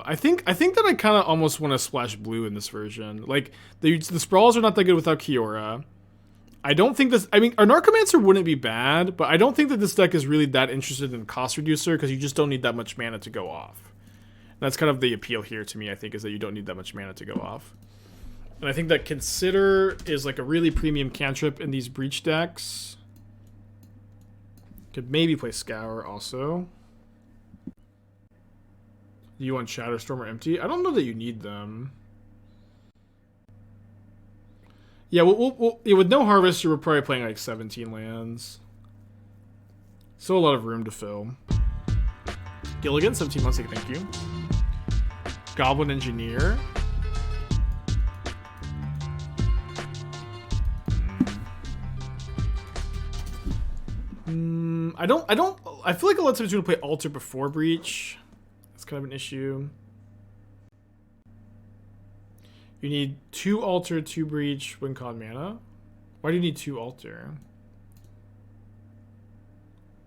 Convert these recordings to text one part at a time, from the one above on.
I think that I kind of almost want to splash blue in this version. Like the sprawls are not that good without Kiora. I don't think this. I mean, our Narcomancer wouldn't be bad, but I don't think that this deck is really that interested in cost reducer because you just don't need that much mana to go off. And that's kind of the appeal here to me. I think is that you don't need that much mana to go off. And I think that Consider is like a really premium cantrip in these Breach decks. Could maybe play Scour also. Do you want Shatterstorm or Empty? I don't know that you need them. Yeah, yeah, with no Harvest, you're probably playing like 17 lands. So a lot of room to fill. Gilligan, 17 months, thank you. Goblin Engineer. I feel like a lot of times you want to play Altar before Breach. That's kind of an issue. You need 2 Altar, 2 Breach, win con mana. Why do you need 2 Altar?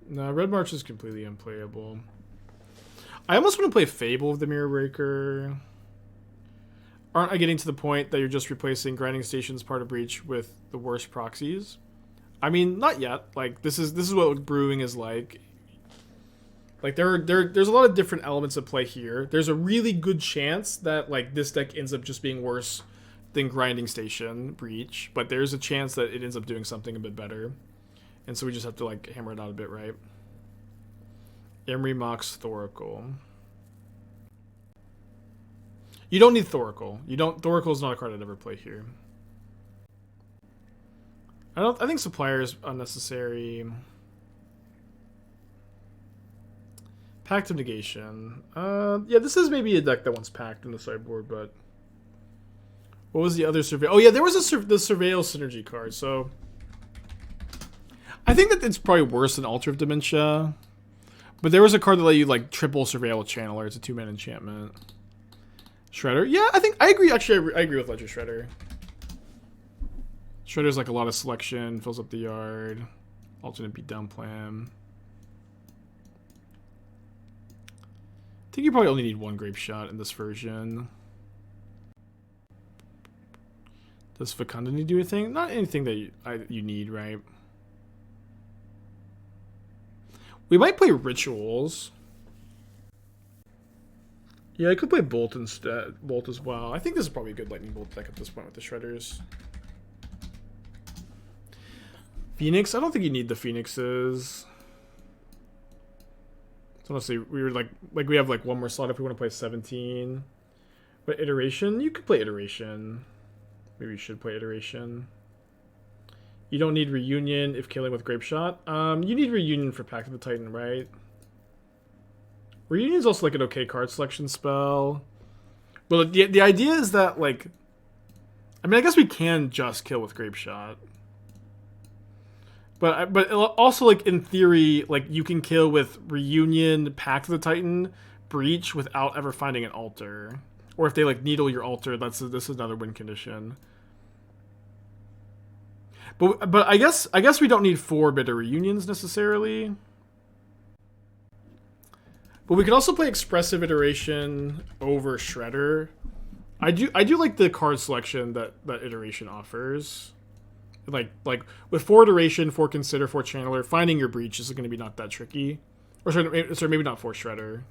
No, Red March is completely unplayable. I almost want to play Fable of the Mirror Breaker. Aren't I getting to the point that you're just replacing Grinding Station's part of Breach with the worst proxies? I mean, not yet. Like this is what Brewing is like. Like there's a lot of different elements at play here. There's a really good chance that like this deck ends up just being worse than Grinding Station Breach, but there's a chance that it ends up doing something a bit better. And so we just have to like hammer it out a bit, right? Emery Mox Thoracle. You don't need Thoracle. Thoracle is not a card I'd ever play here. I think Supplier is unnecessary. Pact of Negation. Yeah, this is maybe a deck that wants Pact in the sideboard, but what was the other Surveil? Oh yeah, there was the Surveil Synergy card. So I think that it's probably worse than Altar of Dementia, but there was a card that let you like triple Surveil with Channeler. It's a 2-mana enchantment. Shredder. Yeah, I agree. Actually, I agree with Ledger Shredder. Shredder's like a lot of selection, fills up the yard, alternate beatdown plan. I think you probably only need 1 Grapeshot in this version. Does Fecundity do anything? Not anything that you need, right? We might play Rituals. Yeah, I could play Bolt instead. Bolt as well. I think this is probably a good Lightning Bolt deck at this point with the Shredders. Phoenix? I don't think you need the Phoenixes. So honestly, we were like we have like 1 more slot if we want to play 17. But Iteration? You could play Iteration. Maybe you should play Iteration. You don't need Reunion if killing with Grapeshot. You need Reunion for Pact of the Titan, right? Reunion is also like an okay card selection spell. But the idea is that like, I mean, I guess we can just kill with Grapeshot. But also like in theory, like you can kill with Reunion, Pact of the Titan, Breach without ever finding an altar. Or if they like needle your altar, this is another win condition. But I guess we don't need 4 bitter Reunions necessarily. But we could also play Expressive Iteration over Shredder. I do like the card selection that Iteration offers. Like with 4 Iteration, 4 Consider, 4 Channeler, finding your Breach is going to be not that tricky. Or sorry, maybe not 4 Shredder.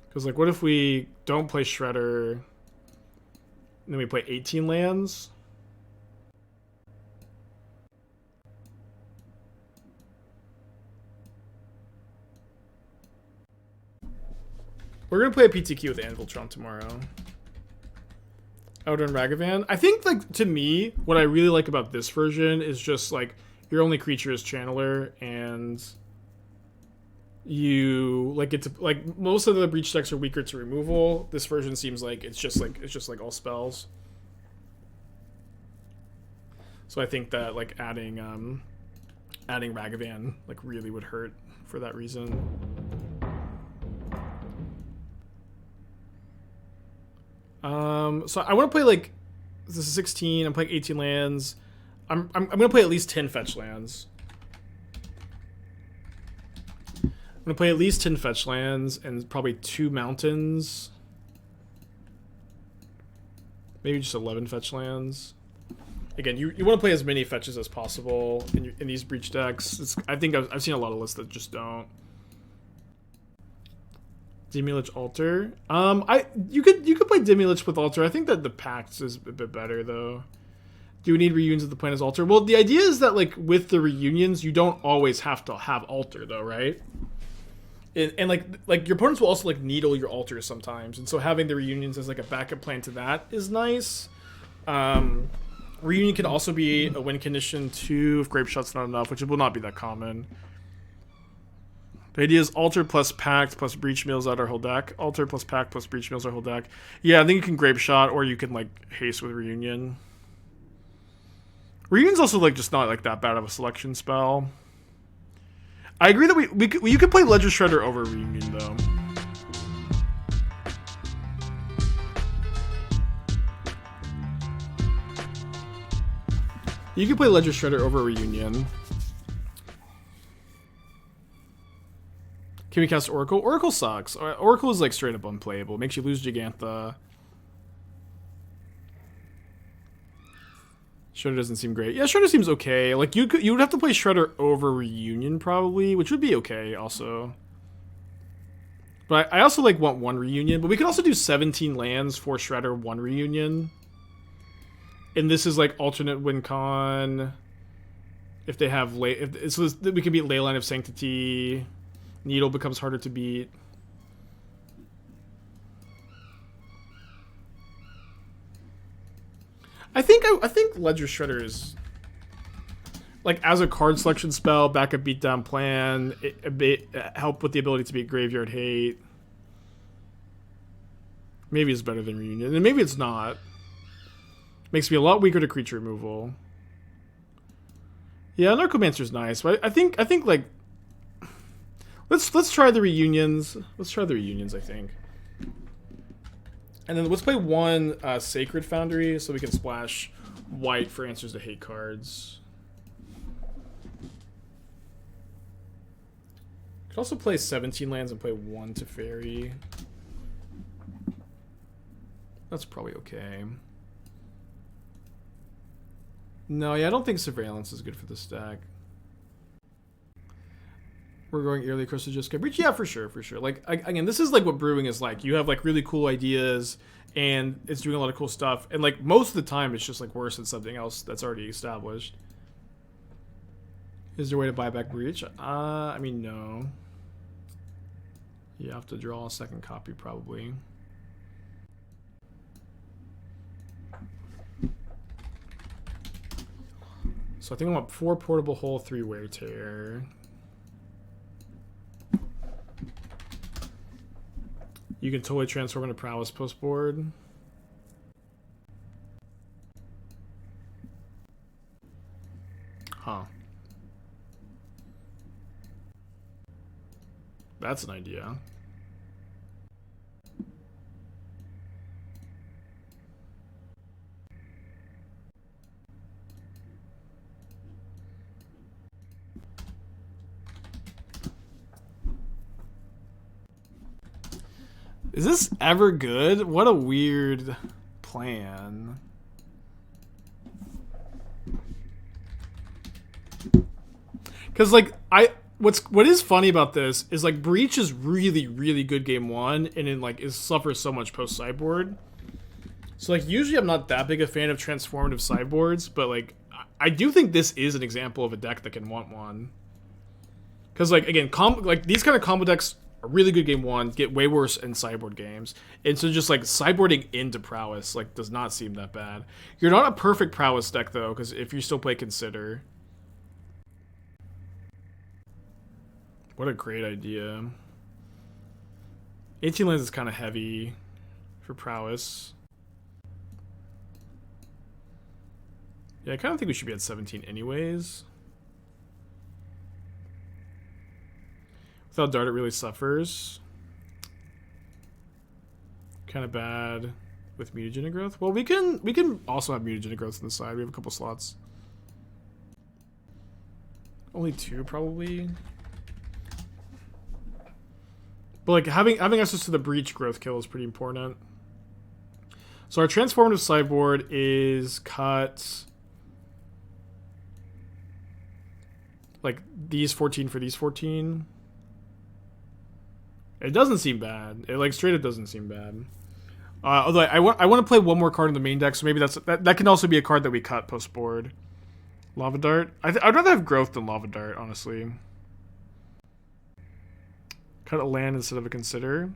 Because like, what if we don't play Shredder, and then we play 18 lands? We're going to play a PTQ with Anvil Trump tomorrow. Outer and Ragavan. I think, like, to me, what I really like about this version is just, like, your only creature is Channeler, and you, like, get to, like, most of the Breach decks are weaker to removal. This version seems like it's just like all spells. So I think that, like, adding Ragavan, like, really would hurt for that reason. So I want to play like, this is 16. I'm playing 18 lands. I'm gonna play at least 10 fetch lands. I'm gonna play at least 10 fetch lands and probably 2 mountains. Maybe just 11 fetch lands. Again, you want to play as many fetches as possible in these breach decks. I think I've seen a lot of lists that just don't. Demilich Altar. You could play Demilich with Altar. I think that the Pact is a bit better though. Do we need reunions at the plan as Altar? Well, the idea is that like with the reunions, you don't always have to have Altar though, right? And like your opponents will also like needle your altars sometimes, and so having the reunions as like a backup plan to that is nice. Reunion can also be a win condition too if Grapeshot's not enough, which will not be that common. The idea is Altar plus Pact plus Breach mills out our whole deck. Altar plus Pact plus Breach mills our whole deck. Yeah, I think you can Grapeshot or you can like haste with Reunion. Reunion's also like just not like that bad of a selection spell. I agree that you could play Ledger Shredder over Reunion though. You can play Ledger Shredder over Reunion. Can we cast Oracle? Oracle sucks. Oracle is like straight up unplayable. Makes you lose Jegantha. Shredder doesn't seem great. Yeah, Shredder seems okay. Like you would have to play Shredder over Reunion probably, which would be okay also. But I also like want 1 Reunion, but we could also do 17 lands for Shredder, 1 Reunion. And this is like alternate win con. If they have so we can beat Leyline of Sanctity. Needle becomes harder to beat. I think Ledger Shredder is like as a card selection spell, backup beatdown plan, help with the ability to beat Graveyard Hate. Maybe it's better than Reunion, and maybe it's not. Makes me a lot weaker to creature removal. Yeah, Narcomancer's nice, but I think like let's try the reunions. Let's try the reunions, I think. And then let's play 1 Sacred Foundry so we can splash white for answers to hate cards. Could also play 17 lands and play 1 Teferi. That's probably okay. No, yeah, I don't think Surveillance is good for this deck. We're going early Crystal just get breach. Yeah, for sure. Like, again, this is like what brewing is like. You have like really cool ideas, and it's doing a lot of cool stuff. And like most of the time, it's just like worse than something else that's already established. Is there a way to buy back breach? I mean, no. You have to draw a second copy, probably. So I think I want 4 Portable Hole, 3 Wear Tear. You can totally transform into Prowess post board. Huh. That's an idea. Is this ever good? What a weird plan. Because like what is funny about this is like Breach is really, really good game 1 and then like suffers so much post sideboard. So like usually I'm not that big a fan of transformative sideboards, but like I do think this is an example of a deck that can want one. Because like again, like these kind of combo decks are really good game 1, get way worse in sideboard games. And so just like sideboarding into Prowess like does not seem that bad. You're not a perfect Prowess deck though, because if you still play Consider. What a great idea. 18 lands is kind of heavy for Prowess. Yeah, I kind of think we should be at 17 anyways. Without Dart, it really suffers. Kind of bad with Mutagenic Growth. Well, we can also have Mutagenic Growth on the side. We have a couple slots. Only 2, probably. But like having access to the breach growth kill is pretty important. So our transformative sideboard is cut like these 14 for these 14. It doesn't seem bad. It like straight up doesn't seem bad. Although I want to play one more card in the main deck, so maybe that can also be a card that we cut post board. Lava Dart. I'd rather have Growth than Lava Dart, honestly. Cut a land instead of a Consider.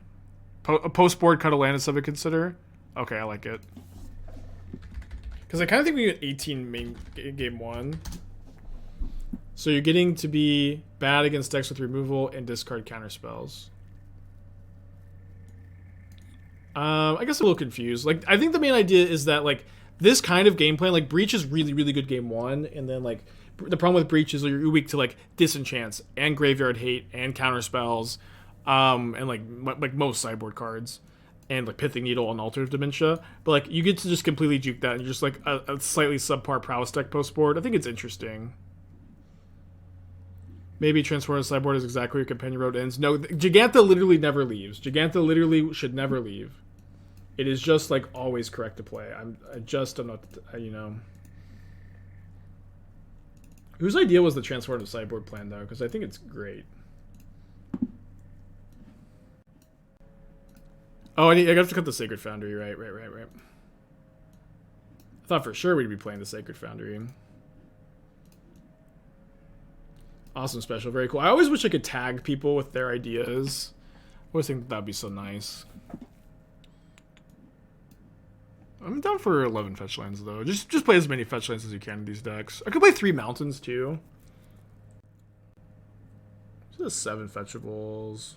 Post board, cut a land instead of a Consider. Okay, I like it. Because I kind of think we get 18 main game 1. So you're getting to be bad against decks with removal and discard counter spells. I guess I'm a little confused. Like, I think the main idea is that, like, this kind of game plan, like, Breach is really, really good game 1, and then, like, the problem with Breach is you're weak to, like, Disenchants and Graveyard Hate and counter spells, and, like most sideboard cards, and, like, Pithing Needle and Altar of Dementia. But, like, you get to just completely juke that, and you're just, like, a slightly subpar prowess deck post-board. I think it's interesting. Maybe Transformative Sideboard is exactly where your Companion Road ends. No, Jegantha literally never leaves. Jegantha literally should never leave. It is just, like, always correct to play. I just don't know, you know. Whose idea was the Transformative Sideboard plan, though? Because I think it's great. Oh, I have to cut the Sacred Foundry. Right. I thought for sure we'd be playing the Sacred Foundry. Awesome special. Very cool. I always wish I could tag people with their ideas. I always think that would be so nice. I'm down for 11 fetch lands, though. Just play as many fetch lands as you can in these decks. I could play 3 mountains, too. Just 7 fetchables.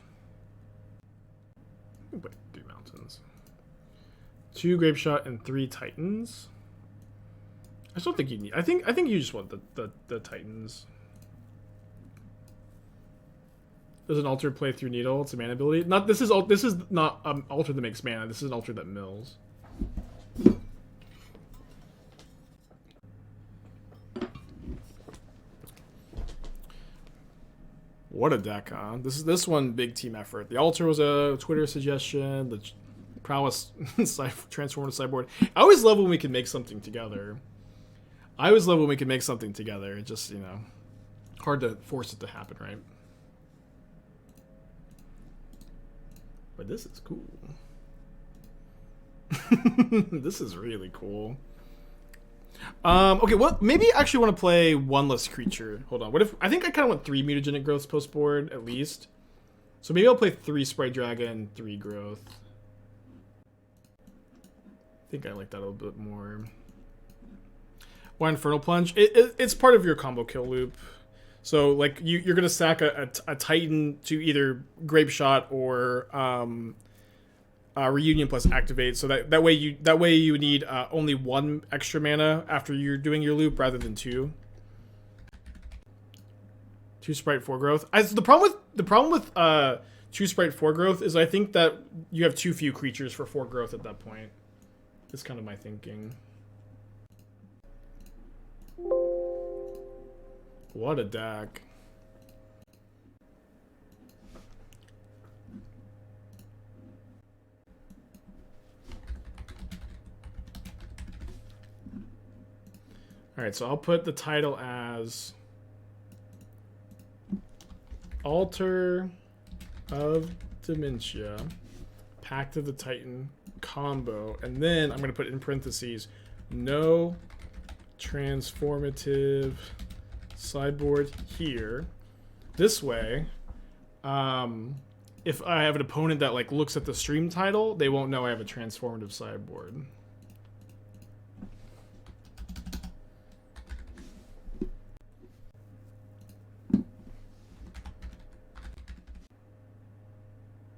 I can play 3 mountains. 2 Grapeshot and 3 Titans. I still think you need... I think you just want the Titans. There's an altar play through Needle. It's a mana ability. This is not an altar that makes mana. This is an altar that mills. What a deck, huh? This one big team effort. The altar was a Twitter suggestion. The prowess transformative sideboard. I always love when we can make something together. It's just, you know, hard to force it to happen, right? But this is cool. This is really cool. Okay, well, maybe I actually want to play one less creature. Hold on. What if I think I kind of want 3 Mutagenic Growths post board at least. So maybe I'll play 3 Sprite Dragon, 3 Growth. I think I like that a little bit more. Why Infernal Plunge? It's part of your combo kill loop. So like you're gonna sack a Titan to either Grapeshot or Reunion plus activate, so that way you need only 1 extra mana after you're doing your loop rather than 2. 2 Sprite 4 Growth. The problem with 2 Sprite 4 Growth is I think that you have too few creatures for 4 Growth at that point. That's kind of my thinking. What a deck. Alright, so I'll put the title as Altar of Dementia, Pact of the Titan combo, and then I'm going to put in parentheses, no transformative sideboard here. This way, if I have an opponent that like looks at the stream title, they won't know I have a transformative sideboard.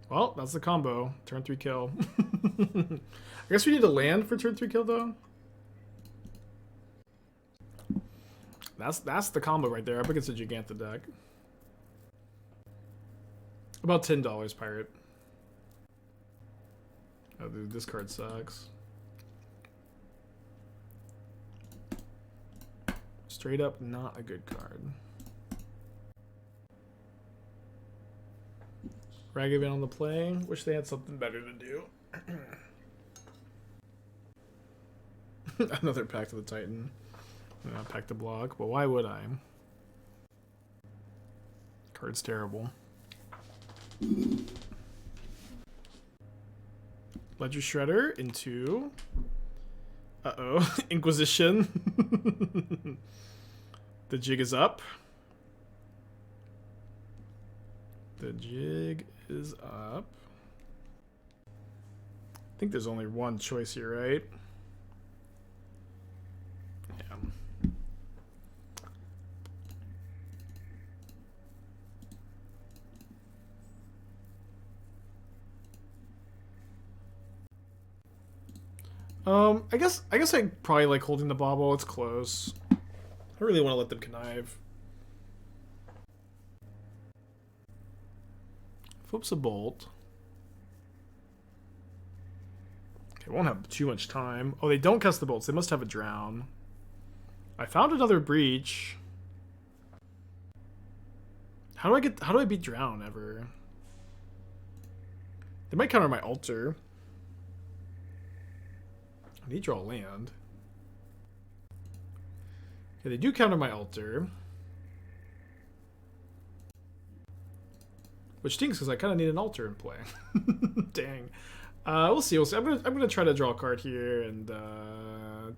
Well, that's the combo. Turn 3 kill. I guess we need a land for turn 3 kill though. That's the combo right there. Up against a Jegantha deck. About $10, Pirate. Oh, dude, this card sucks. Straight up, not a good card. Ragavan on the play. Wish they had something better to do. Another Pact of the Titan. Pact to block, but why would I? Card's terrible. Ledger Shredder into... Uh-oh. Inquisition. The jig is up. The jig is up. I think there's only one choice here, right? Yeah. I guess I probably like holding the Bauble. It's close. I really want to let them connive. Flips a bolt. Okay, won't have too much time. Oh, they don't cast the bolts. They must have a drown. I found another breach. How do I beat drown ever? They might counter my altar. I need to draw land. Okay, they do counter my altar. Which stinks because I kind of need an altar in play. Dang. We'll see. We'll see. I'm gonna try to draw a card here and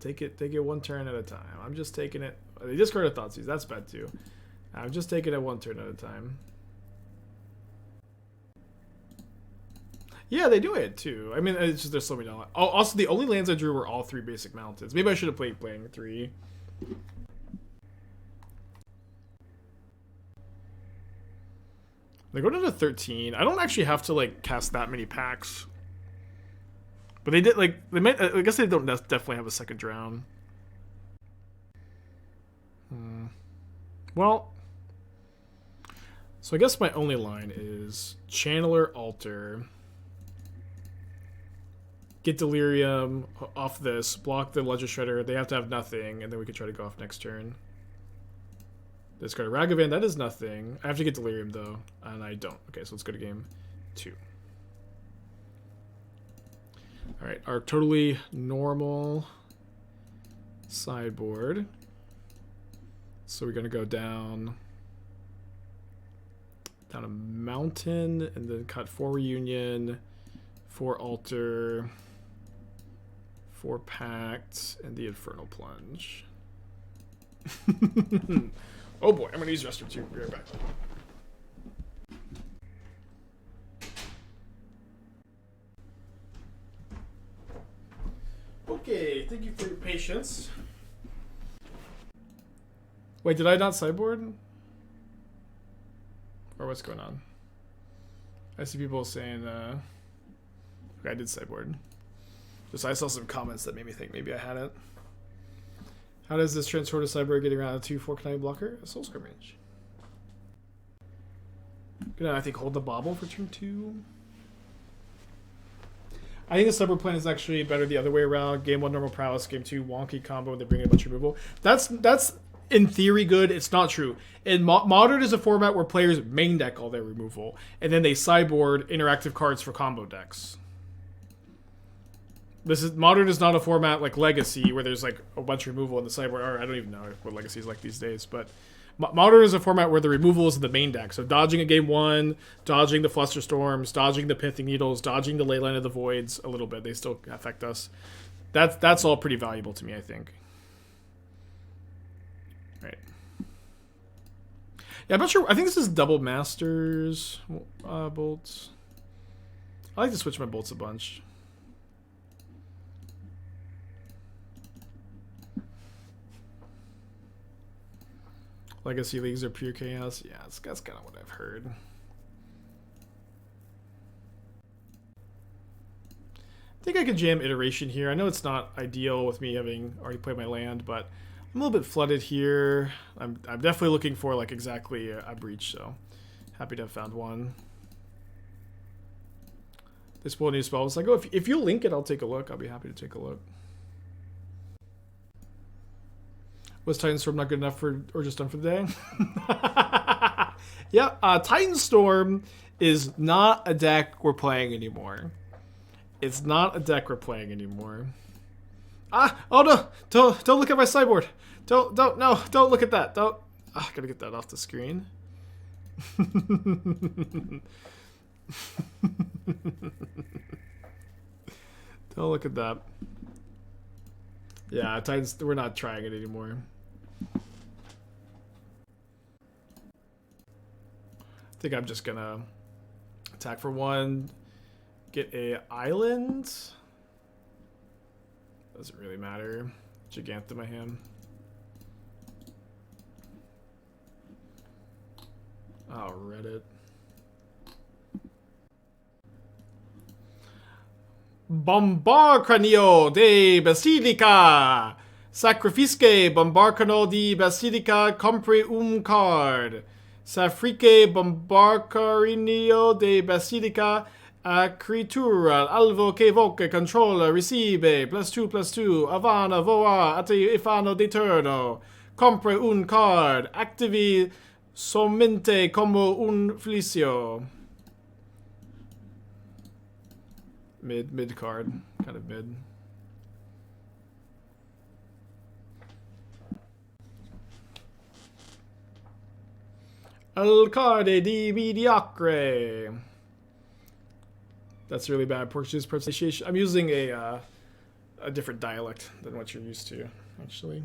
take it one turn at a time. I'm just taking it. They discarded Thoughtseize. That's bad too. I'm just taking it one turn at a time. Yeah, they do it too. I mean, it's just they're slowing down. Oh, also, the only lands I drew were all 3 basic mountains. Maybe I should have playing 3. They go down to 13. I don't actually have to like cast that many packs. But they did like they might. I guess they don't definitely have a second drown. Well, so I guess my only line is Channeler Altar. Get Delirium off this. Block the Ledger Shredder. They have to have nothing, and then we can try to go off next turn. Discard Ragavan, that is nothing. I have to get Delirium though, and I don't. Okay, so let's go to game 2. Alright, our totally normal sideboard. So we're gonna go down a mountain, and then cut 4 Reunion, 4 Altar, 4 Pact, and the Infernal Plunge. Oh boy, I'm gonna use restroom too. Be right back. Okay, thank you for your patience. Wait, did I not sideboard? Or what's going on? I see people saying, okay, I did sideboard. Just I saw some comments that made me think maybe I had it. How does this transfer to sideboard getting around a 2/4 conniving blocker? A Soul-Scar Mage. Gonna, I think, hold the Bauble for turn 2. I think the sideboard plan is actually better the other way around. Game 1 normal prowess, game 2 wonky combo, and they bring in a bunch of removal. That's in theory good. It's not true. In Modern is a format where players main deck all their removal, and then they sideboard interactive cards for combo decks. Modern is not a format like Legacy where there's like a bunch of removal in the sideboard. Or I don't even know what Legacy is like these days, but Modern is a format where the removal is in the main deck. So dodging a game 1, dodging the Flusterstorms, dodging the Pithing Needles, dodging the Leyline of the Voids a little bit. They still affect us. That's all pretty valuable to me, I think. Right. Yeah, I'm not sure. I think this is double Masters bolts. I like to switch my bolts a bunch. Legacy leagues are pure chaos. Yeah, that's kind of what I've heard. I think I could jam Iteration here. I know it's not ideal with me having already played my land, but I'm a little bit flooded here. I'm definitely looking for like exactly a breach, so happy to have found one. This will new spell. It's like, oh, if you link it, I'll take a look. I'll be happy to take a look. Was Titans not good enough for, or just done for the day? Yeah, Titans Storm is not a deck we're playing anymore. It's not a deck we're playing anymore. Ah! Oh no! Don't look at my sideboard. Don't look at that. Don't. Ah, gotta get that off the screen. Don't look at that. Yeah, Titans, we're not trying it anymore. I think I'm just gonna attack for 1, get a island. Doesn't really matter. Jegantha in my hand. Oh, Reddit. Bombarcranio de Basilica! Sacrifice Bombarcano di Basilica compre card. Safrique Bombarcarinio de Basilica a creatura alvo che voce controlla riceve +2/+2 Avana voa ate ifano de turno. Compre card. Activi somente como un felicio. Mid card. Kind of mid. El Carde di Mediocre. That's really bad Portuguese pronunciation. I'm using a different dialect than what you're used to, actually.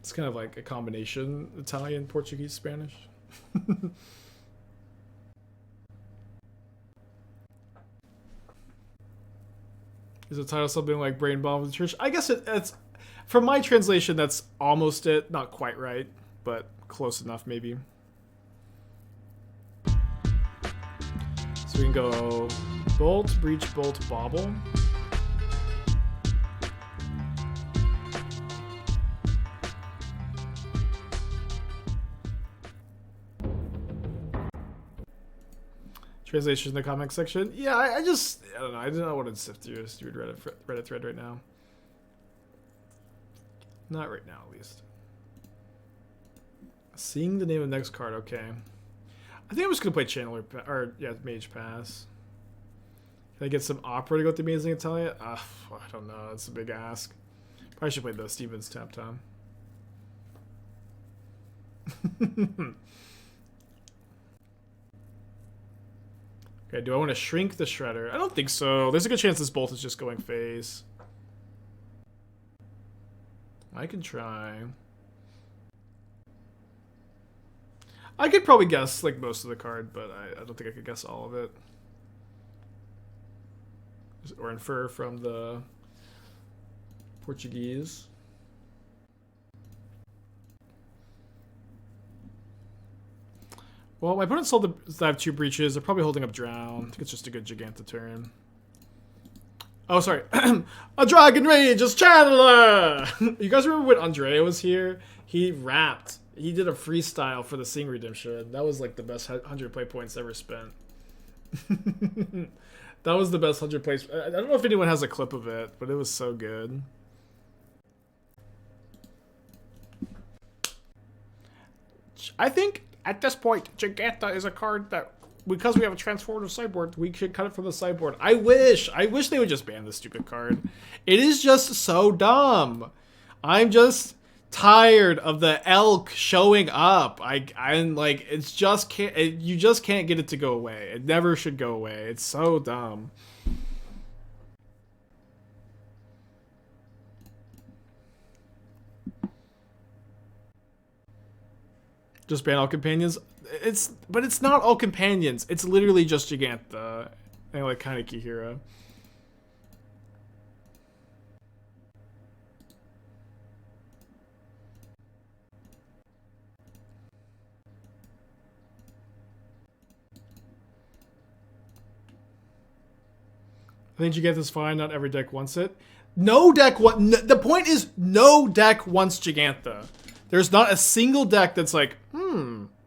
It's kind of like a combination Italian, Portuguese, Spanish. Is the title something like Brain Bomb of the Church? I guess it's... From my translation, that's almost it. Not quite right, but close enough, maybe. So we can go Bolt, Breach, Bolt, Bauble. Translation in the comment section. Yeah, I don't know. I don't know what to sift through a stupid Reddit thread right now. Not right now, at least. Seeing the name of the next card. Okay. I think I'm just gonna play Channeler or yeah, Mage Pass. Can I get some Opera to go with the Amazing Italia? I don't know. That's a big ask. Probably should play the Stevens Tap Tom. Okay, do I want to shrink the Shredder? I don't think so. There's a good chance this Bolt is just going face. I can try. I could probably guess like most of the card, but I don't think I could guess all of it. Or infer from the Portuguese. Well, my opponent sold I have 2 breaches. They're probably holding up Drown. I think it's just a good Jegantha turn. Oh, sorry. A Dragon Rage is Channeler! You guys remember when Andrea was here? He rapped. He did a freestyle for the Sing Redemption. That was like the best 100 play points ever spent. That was the best 100 plays. I don't know if anyone has a clip of it, but it was so good. I think at this point, Jegantha is a card that, because we have a transformative sideboard, we should cut it from the sideboard. I wish they would just ban this stupid card. It is just so dumb. I'm just tired of the elk showing up. I'm like, it's just can't. You just can't get it to go away. It never should go away. It's so dumb. Just ban all companions. But it's not all companions. It's literally just Jegantha and like kind of Kihira. I think Jegantha's fine. Not every deck wants it. No deck the point is no deck wants Jegantha. There's not a single deck that's like,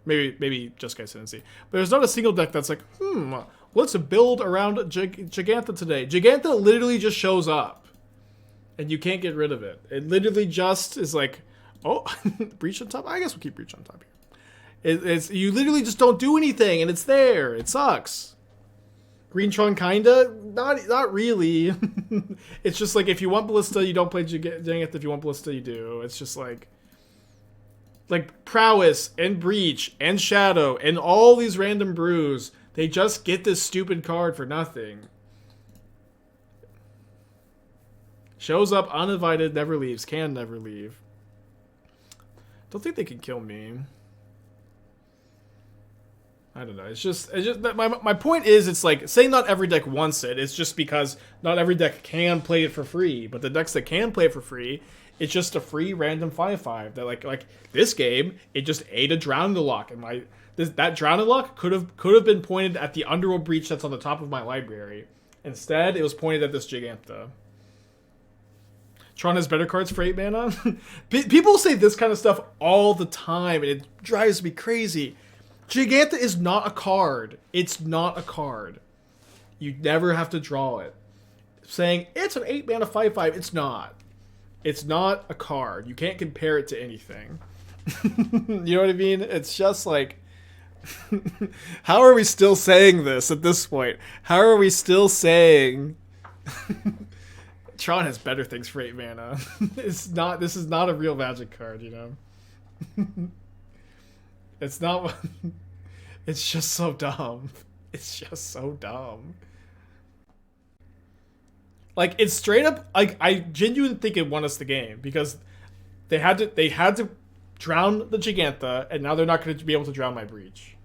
maybe just Guy Ascendancy. But there's not a single deck that's like, let's build around Jegantha today. Jegantha literally just shows up. And you can't get rid of it. It literally just is like, oh, Breach on top? I guess we'll keep Breach on top here. It's you literally just don't do anything, and it's there. It sucks. Green Tron kinda, not really. It's just like if you want Ballista, you don't play Jegantha. If you want Ballista, you do. It's just like Prowess and Breach and Shadow and all these random brews. They just get this stupid card for nothing. Shows up uninvited, never leaves, can never leave. Don't think they can kill me. I don't know. It's just my point is, it's like saying not every deck wants it. It's just because not every deck can play it for free. But the decks that can play it for free, it's just a free random 5/5 that like this game, it just ate a Drowning Lock, and that Drowning Lock could have been pointed at the Underworld Breach that's on the top of my library. Instead, it was pointed at this Jegantha. Tron has better cards for 8 mana. People say this kind of stuff all the time, and it drives me crazy. Jegantha is not a card. It's not a card. You never have to draw it. Saying it's an 8 mana 5/5, it's not. It's not a card. You can't compare it to anything. You know what I mean? It's just like, how are we still saying this at this point? How are we still saying Tron has better things for 8 mana? This is not a real Magic card, you know? It's not. It's just so dumb. It's just so dumb. Like, it's straight up. Like, I genuinely think it won us the game because they had to drown the Jegantha, and now they're not going to be able to drown my Breach.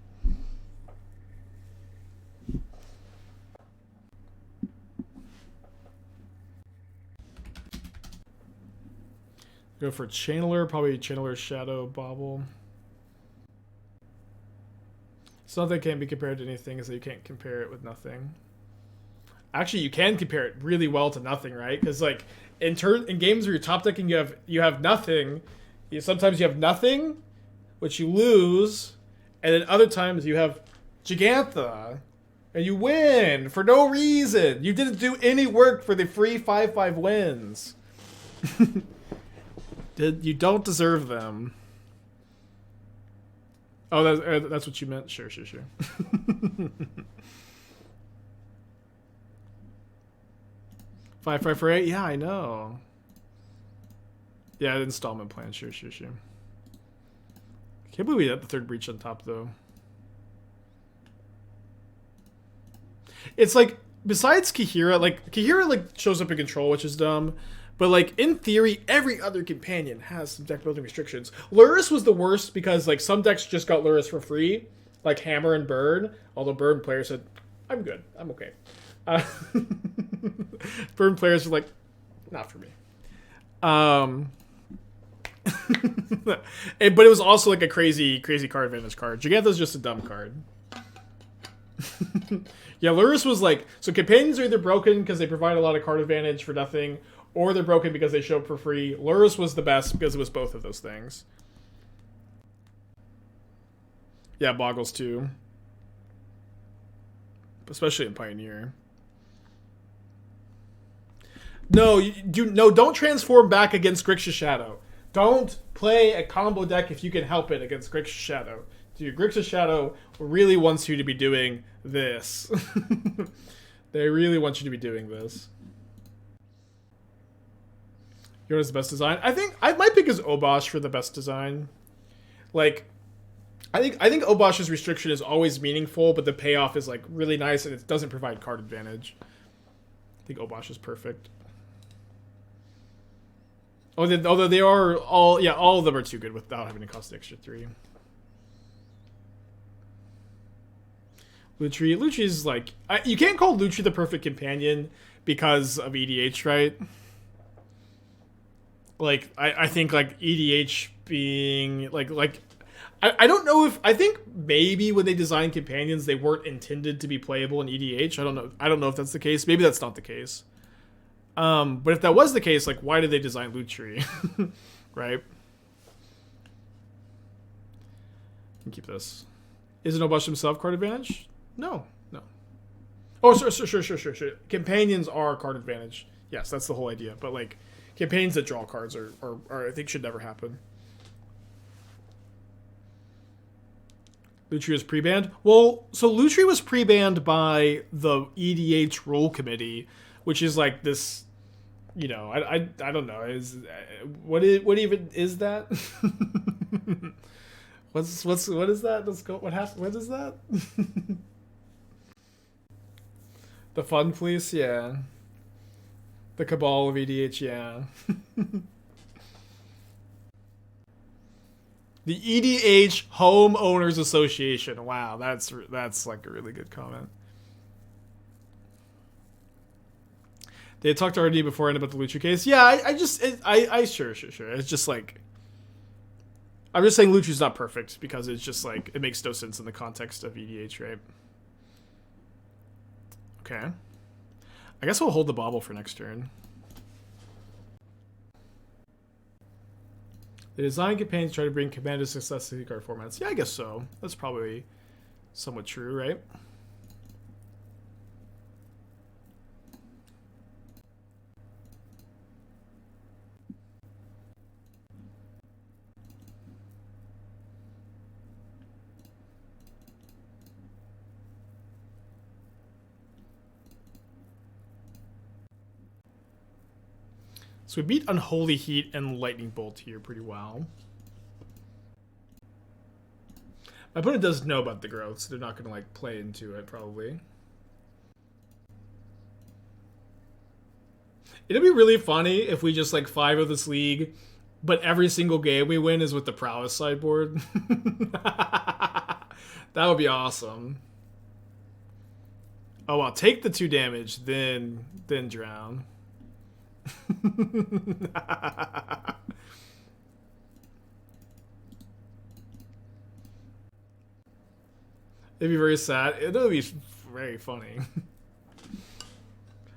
Go for Channeler, probably Channeler Shadow Bauble. Something can't be compared to anything, so you can't compare it with nothing. Actually, you can compare it really well to nothing, right? Because like in games where you're top decking, you have nothing. Sometimes you have nothing, which you lose, and then other times you have Jegantha, and you win for no reason. You didn't do any work for the free 5/5 wins. You don't deserve them. Oh, that's what you meant? Sure. 5/5 for 8? Yeah, I know. Yeah, installment plan. Sure. Can't believe we had the third Breach on top, though. It's like, besides Kahira, shows up in control, which is dumb. But, like, in theory, every other companion has some deck building restrictions. Lurrus was the worst because, like, some decks just got Lurrus for free, like Hammer and Burn. Although Burn players said, I'm good. I'm okay. Burn players were like, not for me. But it was also, like, a crazy card advantage card. Jegantha's just a dumb card. Yeah, Lurrus was like... So companions are either broken because they provide a lot of card advantage for nothing, or they're broken because they show up for free. Lurrus was the best because it was both of those things. Yeah, Boggles too. Especially in Pioneer. No, don't transform back against Grixis Shadow. Don't play a combo deck if you can help it against Grixis Shadow. Dude, Grixis Shadow really wants you to be doing this. They really want you to be doing this. You know what's the best design? I think my pick is Obosh for the best design. Like, I think Obosh's restriction is always meaningful, but the payoff is like really nice and it doesn't provide card advantage. I think Obosh is perfect. Although they are all of them are too good without having to cost the extra 3. Lutri is like, you can't call Lutri the perfect companion because of EDH, right? Like, I think, like, EDH being, like I don't know if... I think maybe when they designed companions, they weren't intended to be playable in EDH. I don't know if that's the case. Maybe that's not the case. But if that was the case, like, why did they design Lutri? Right? Can keep this. Is Obosh himself card advantage? No. Oh, sure. Companions are card advantage. Yes, that's the whole idea. But, like... Campaigns that draw cards are I think should never happen. Lutri was pre-banned? Well, so Lutri was pre-banned by the EDH rule committee, which is like this, you know, I don't know. What even is that? what is that? Let's go. What is that? The Fun Police, yeah. The Cabal of EDH, yeah. The EDH Homeowners Association. Wow, that's like a really good comment. They had talked to RD beforehand about the Lutri case. Yeah, sure. It's just like, I'm just saying Lutri's not perfect because it's just like, it makes no sense in the context of EDH, right? Okay. I guess we'll hold the Bauble for next turn. The design campaigns try to bring Commander success to the card formats. Yeah, I guess so. That's probably somewhat true, right? So we beat Unholy Heat and Lightning Bolt here pretty well. My opponent does know about the growth, so they're not going to like play into it probably. It'd be really funny if we just like 5-0 this league, but every single game we win is with the prowess sideboard. That would be awesome. Oh well, take the 2 damage, then drown. It'd be very sad. It would be very funny.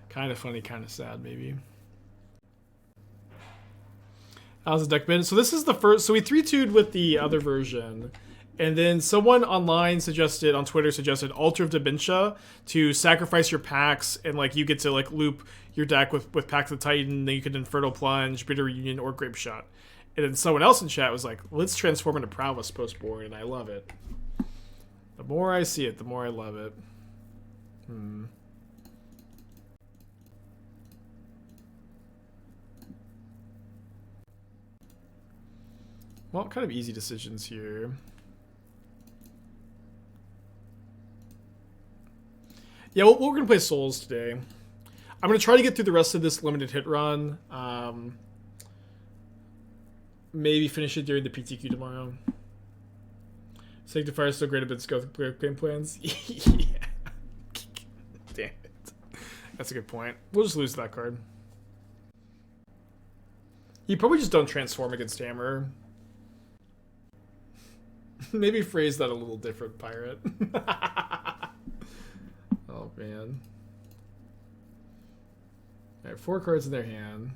Kind of funny, kind of sad, maybe. How's the deck been? So this is the first. So we 3-2'd with the other version. And then someone online suggested, on Twitter suggested Altar of Dementia to sacrifice your packs and like you get to like loop your deck with Pact of the Titan, then you can Infernal Plunge, Bitter Reunion, or Grapeshot. And then someone else in chat was like, let's transform into Prowess post-board, and I love it. The more I see it, the more I love it. Well, kind of easy decisions here. Yeah, we're going to play Souls today. I'm going to try to get through the rest of this limited hit run. Maybe finish it during the PTQ tomorrow. Sanctifier is so great about scope game plans. Yeah. Damn it. That's a good point. We'll just lose that card. You probably just don't transform against Hammer. Maybe phrase that a little different, Pirate. Oh, man. Alright, 4 cards in their hand.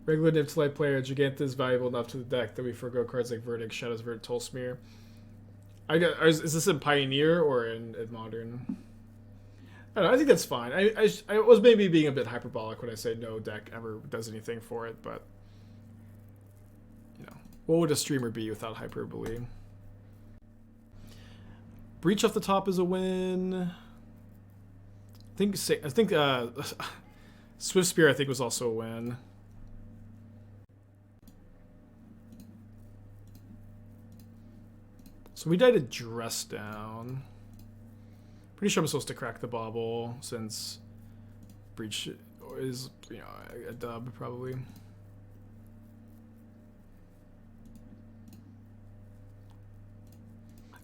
Regular Nib to light player, Jegantha is valuable enough to the deck that we forego cards like Verdict, Shadow's Verdict, Tolsmere. Is this in Pioneer or in Modern? I don't know, I think that's fine. I was maybe being a bit hyperbolic when I say no deck ever does anything for it, but you know, what would a streamer be without hyperbole? Breach off the top is a win. I think Swiftspear I think was also a win. So we died a Dress Down. Pretty sure I'm supposed to crack the Bauble since Breach is, you know, a dub probably.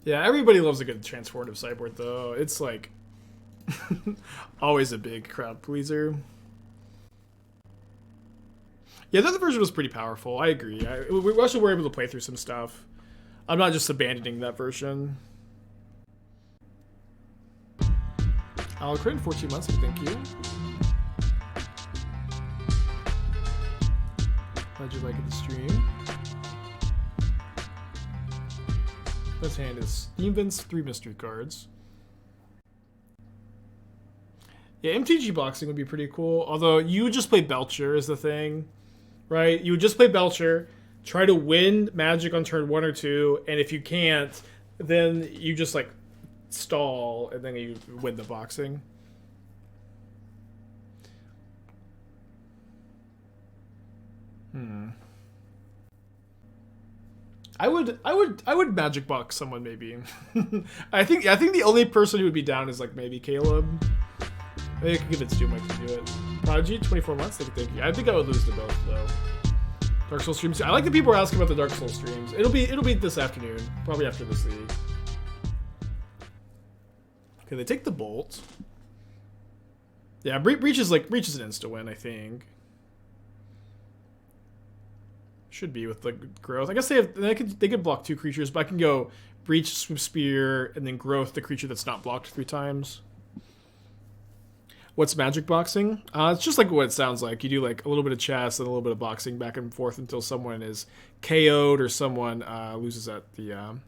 Yeah, everybody loves a good transformative sideboard though. It's like always a big crowd pleaser. Yeah, the other version was pretty powerful. I agree. We actually were able to play through some stuff. I'm not just abandoning that version. I'll crit in 14 months, thank you. Glad you like the stream. This hand is Steven's 3 mystery cards. Yeah, MTG boxing would be pretty cool. Although you would just play Belcher is the thing, right? You would just play Belcher, try to win magic on turn 1 or 2, and if you can't, then you just like stall, and then you win the boxing. I would magic box someone maybe. I think the only person who would be down is like maybe Caleb. Maybe I could convince Doom Mike to do it. Prodigy, 24 months. Thank you. I think I would lose to both though. Dark Souls streams. I like that people are asking about the Dark Souls streams. It'll be this afternoon, probably after this league. Okay, they take the bolt. Yeah, Breach is an insta win, I think. Should be with the growth. I guess they could block 2 creatures, but I can go Breach, Swiftspear, and then growth the creature that's not blocked 3 times. What's magic boxing? It's just like what it sounds like. You do like a little bit of chess and a little bit of boxing back and forth until someone is KO'd or someone loses at the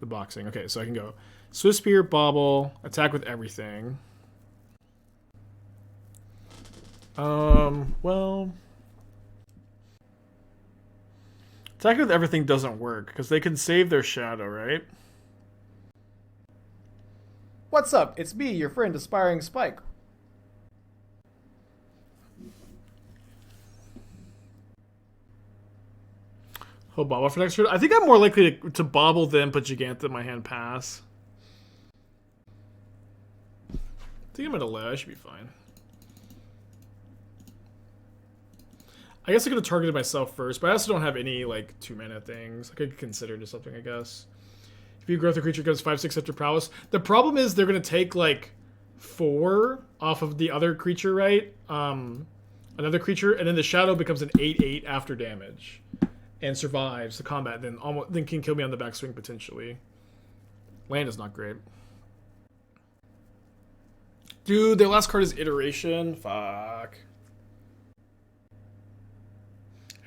boxing. Okay, so I can go Swiftspear, Bauble, attack with everything. Well, attack with everything doesn't work because they can save their shadow, right? What's up? It's me, your friend, Aspiring Spike. Oh, Bauble for next turn? I think I'm more likely to Bauble than put Jegantha in my hand pass. I think I'm gonna lay. I should be fine. I guess I could have targeted myself first, but I also don't have any like 2-mana things. I could consider to something, I guess. If you growth a creature goes 5/6 after prowess. The problem is they're gonna take like 4 off of the other creature, right? Another creature, and then the shadow becomes an 8/8 after damage, and survives the combat. Then can kill me on the backswing potentially. Land is not great. Dude, their last card is Iteration. Fuck.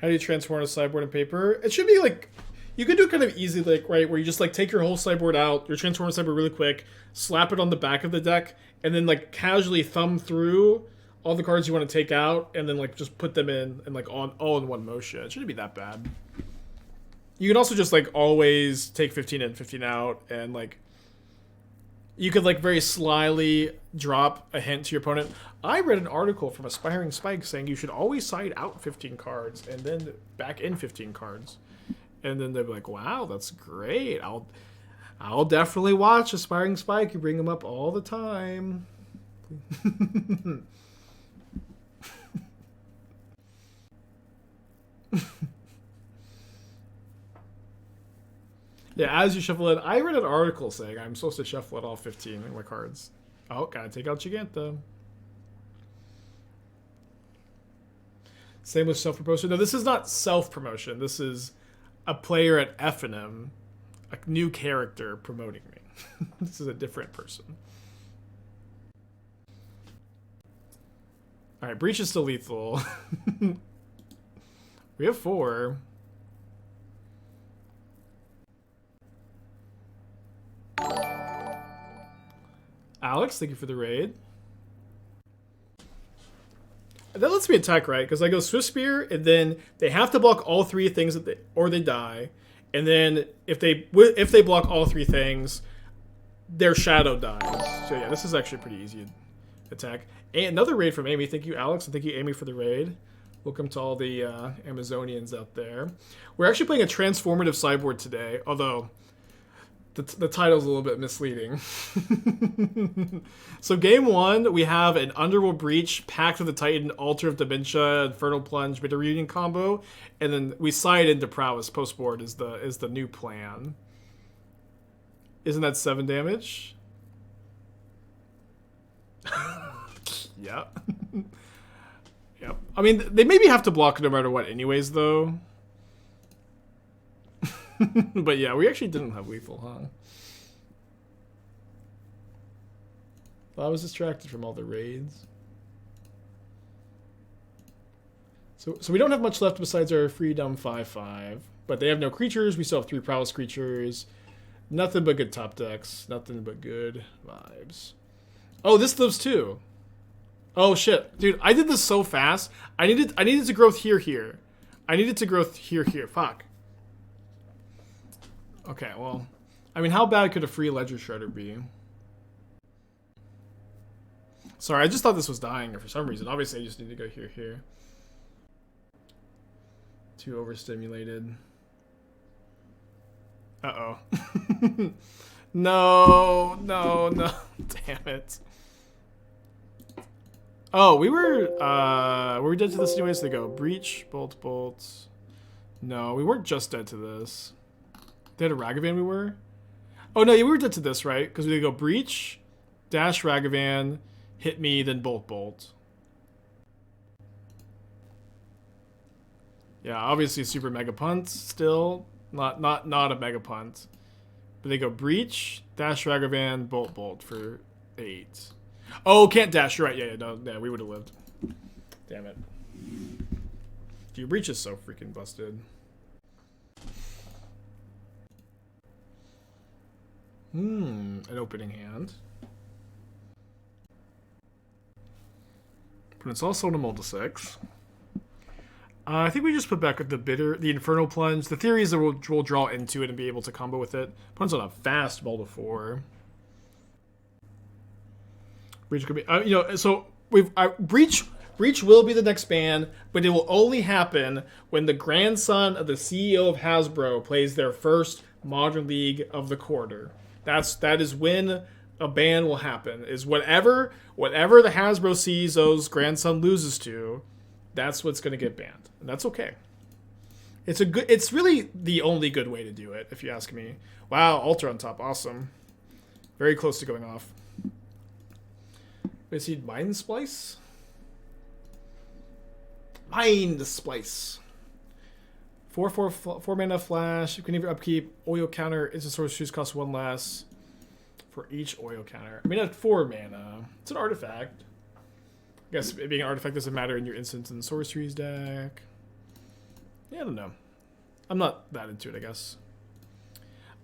How do you transform a sideboard in paper? It should be like, you can do it kind of easy, like, right, where you just like take your whole sideboard out, your transform sideboard really quick, slap it on the back of the deck, and then like casually thumb through all the cards you want to take out, and then like just put them in and like all in one motion. It shouldn't be that bad. You can also just like always take 15 in, 15 out, and like you could like very slyly drop a hint to your opponent. I read an article from Aspiring Spike saying you should always side out 15 cards and then back in 15 cards. And then they'd be like, wow, that's great. I'll definitely watch Aspiring Spike. You bring him up all the time. Yeah, as you shuffle it, I read an article saying I'm supposed to shuffle it all 15 in my cards. Oh, gotta take out Jegantha. Same with self-promotion. No, this is not self-promotion. This is a player at F&M, a new character promoting me. This is a different person. Alright, Breach is still lethal. We have 4. Alex, thank you for the raid. That lets me attack, right? Because I go Swiftspear, and then they have to block all 3 things, or they die. And then if they block all 3 things, their shadow dies. So yeah, this is actually a pretty easy attack. And another raid from Amy. Thank you, Alex, and thank you, Amy, for the raid. Welcome to all the Amazonians out there. We're actually playing a transformative sideboard today, although the title's a little bit misleading. So game 1, we have an Underworld Breach, Pact of the Titan, Altar of Dementia, Infernal Plunge, Bitter Reunion combo, and then we side into Prowess post-board is the new plan. Isn't that 7 damage? Yep. Yep. I mean, they maybe have to block no matter what anyways, though. But yeah, we actually didn't have lethal, huh? Well, I was distracted from all the raids. So we don't have much left besides our freedom 5/5. But they have no creatures. We still have 3 prowess creatures. Nothing but good top decks. Nothing but good vibes. Oh, this lives too. Oh shit, dude! I did this so fast. I needed to growth here. I needed to grow here. Fuck. Okay, well, I mean, how bad could a free Ledger Shredder be? Sorry, I just thought this was dying for some reason. Obviously, I just need to go here. Too overstimulated. Uh-oh. No. Damn it. Oh, were we dead to this anyways? They go Breach, Bolt. No, we weren't just dead to this. They had a Ragavan we were? Oh, no, yeah, we were dead to this, right? Because we go Breach, Dash Ragavan, hit me, then Bolt. Yeah, obviously super mega punt still. Not a mega punt. But they go Breach, Dash Ragavan, Bolt for 8. Oh, can't dash. You're right. Yeah, we would have lived. Damn it. Dude, Breach is so freaking busted. An opening hand. But it's also a mold to 6. I think we just put back the Infernal Plunge. The theory is that we'll draw into it and be able to combo with it. Puts on a fast mold to 4. Breach could be, so Breach will be the next ban, but it will only happen when the grandson of the CEO of Hasbro plays their first Modern League of the quarter. That is when a ban will happen. Is whatever the Hasbro CEO's grandson loses to, that's what's going to get banned, and that's okay. It's really the only good way to do it, if you ask me. Wow, Altar on top, awesome. Very close to going off. Is he Mind Splice? Mind Splice. 4 mana flash. You can either upkeep oil counter. Instant sorceries cost 1 less for each oil counter. I mean, at 4 mana, it's an artifact. I guess being an artifact doesn't matter in your instants and sorceries deck. Yeah, I don't know. I'm not that into it, I guess.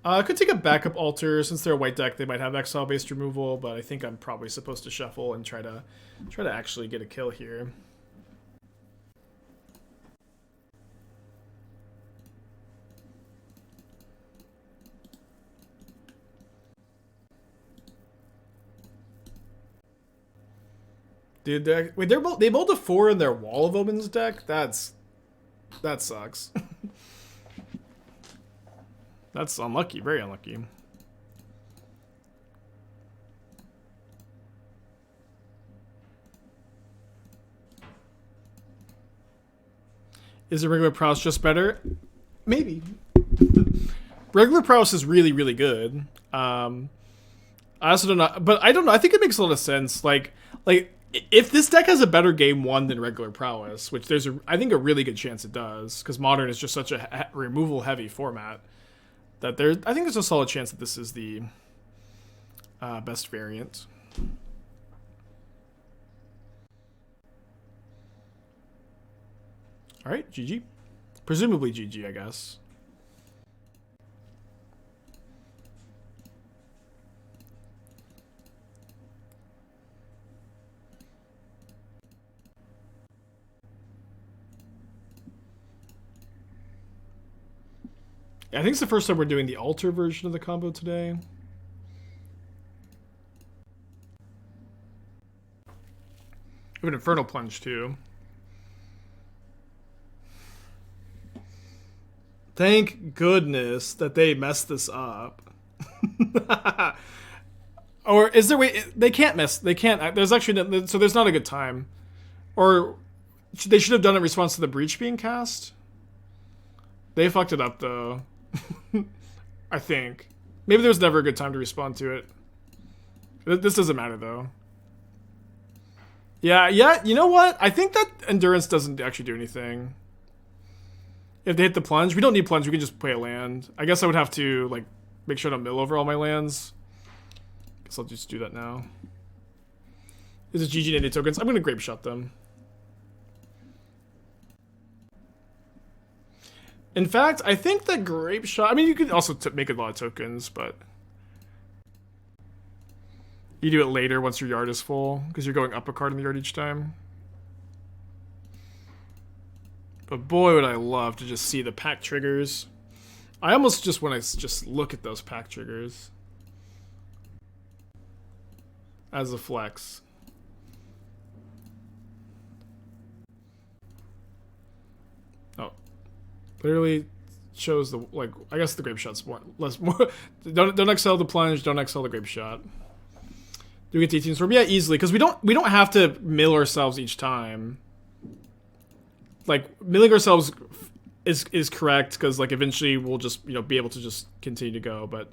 I could take a backup altar. Since they're a white deck, they might have exile-based removal, but I think I'm probably supposed to shuffle and try to actually get a kill here. Dude, they both a 4 in their Wall of Omens deck. That sucks. That's unlucky, very unlucky. Is a regular prowess just better? Maybe. Regular prowess is really, really good. I also don't know, but I don't know. I think it makes a lot of sense. Like if this deck has a better game 1 than regular prowess, which I think a really good chance it does, because modern is just such a removal heavy format. I think there's a solid chance that this is the best variant. All right, GG. Presumably GG, I guess. I think it's the first time we're doing the altar version of the combo today. We have an Infernal Plunge too. Thank goodness that they messed this up. Or is there way they can't mess? They can't. There's actually so there's not a good time, or they should have done it in response to the breach being cast. They fucked it up though. I think maybe there was never a good time to respond to it. This doesn't matter though. Yeah. You know what? I think that endurance doesn't actually do anything. If they hit the plunge, we don't need plunge. We can just play a land. I guess I would have to like make sure I don't mill over all my lands. Guess I'll just do that now. Is it GG native tokens? I'm gonna Grapeshot them. In fact, I think that Grapeshot... I mean, you could also make a lot of tokens, but... You do it later once your yard is full, because you're going up a card in the yard each time. But boy, would I love to just see the Pact triggers. I almost just want to just look at those Pact triggers as a flex. Oh, literally shows the, like, I guess the Grapeshot's more. Don't excel the plunge. Don't excel the Grapeshot. Do we get to 18 storm? Yeah, easily, because we don't have to mill ourselves each time. Like, milling ourselves is correct, because like eventually we'll just, you know, be able to just continue to go, but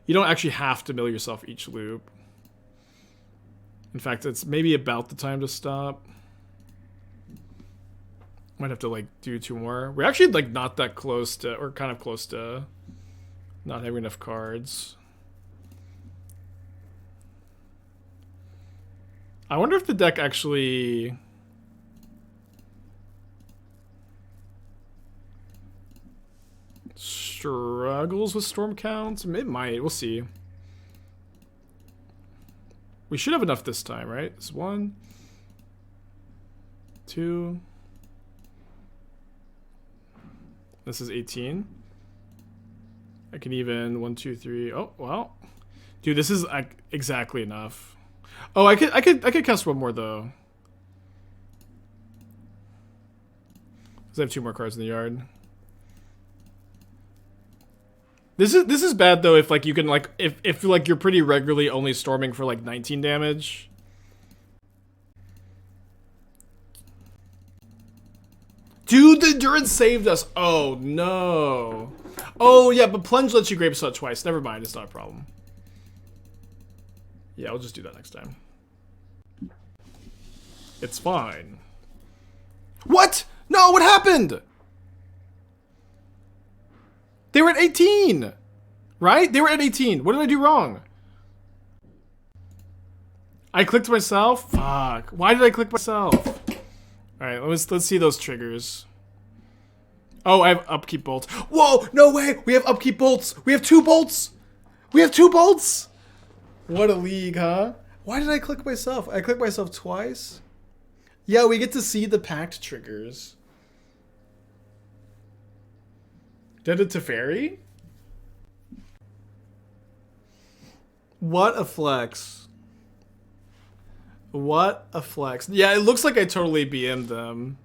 you don't actually have to mill yourself each loop. In fact, it's maybe about the time to stop. Might have to like do 2 more. We're actually like not that close to, or kind of close to not having enough cards. I wonder if the deck actually struggles with storm counts. It might. We'll see. We should have enough this time, right? It's 1, 2. This is 18. I can even 1, 2, 3. Oh, well, dude, this is exactly enough. Oh, I could cast 1 more though. Cause I have 2 more cards in the yard. This is bad though if like you can like if like you're pretty regularly only storming for like 19 damage. Dude, the endurance saved us. Oh no. Oh yeah, but plunge lets you Grapeshot twice. Never mind, it's not a problem. Yeah, I'll just do that next time. It's fine. What? No, what happened? They were at 18, right? They were at 18. What did I do wrong? I clicked myself? Fuck. Why did I click myself? All right, let's see those triggers. Oh, I have upkeep bolts. Whoa, no way. We have upkeep bolts. We have 2 bolts. We have 2 bolts. What a league, huh? Why did I click myself? I clicked myself twice. Yeah, we get to see the Pact triggers. Did it to Teferi? What a flex. What a flex. Yeah, it looks like I totally BM'd them.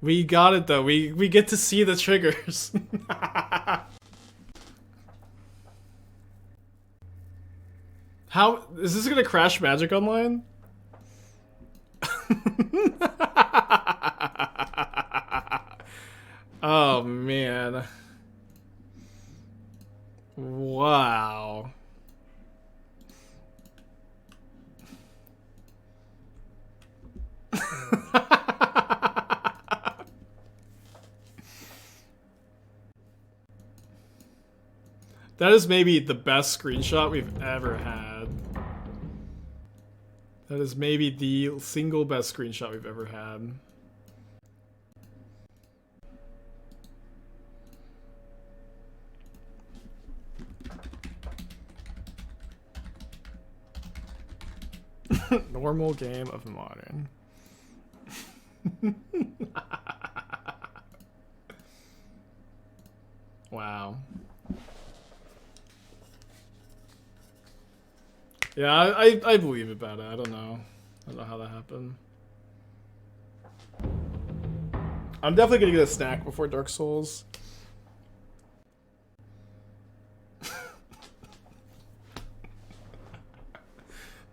We got it though. We get to see the triggers. How is this gonna crash Magic Online? Oh man. Wow. That is maybe the best screenshot we've ever had. That is maybe the single best screenshot we've ever had. Normal game of Modern. Wow. Yeah, I believe about it. I don't know how that happened. I'm definitely gonna get a snack before Dark Souls.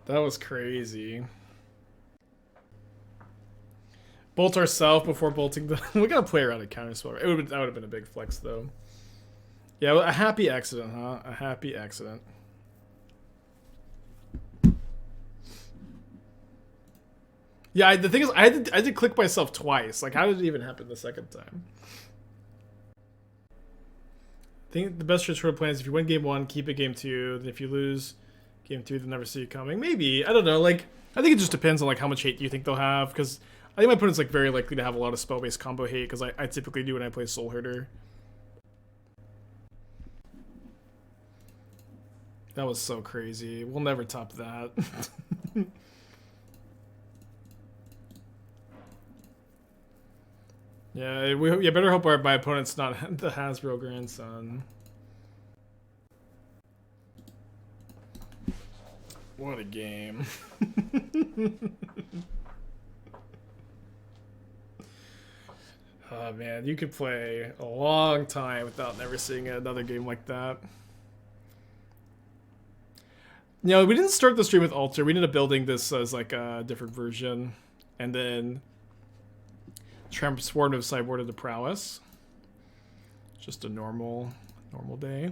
That was crazy. Bolt ourselves before bolting the. We gotta play around a counterspell. That would have been a big flex though. Yeah, a happy accident, huh? A happy accident. Yeah, the thing is, I had to click myself twice. Like, how did it even happen the second time? I think the best transfer plan is if you win game 1, keep it game 2. Then if you lose game 2, they'll never see you coming. Maybe. I don't know. Like, I think it just depends on like how much hate you think they'll have. Because I think my opponent's like very likely to have a lot of spell-based combo hate. Because I typically do when I play Soul Herder. That was so crazy. We'll never top that. Yeah, you better hope my opponent's not the Hasbro grandson. What a game. Oh man, you could play a long time without never seeing another game like that. You know, we didn't start the stream with Altar. We ended up building this as like a different version. And then transformed of sideboard into prowess. Just a normal day.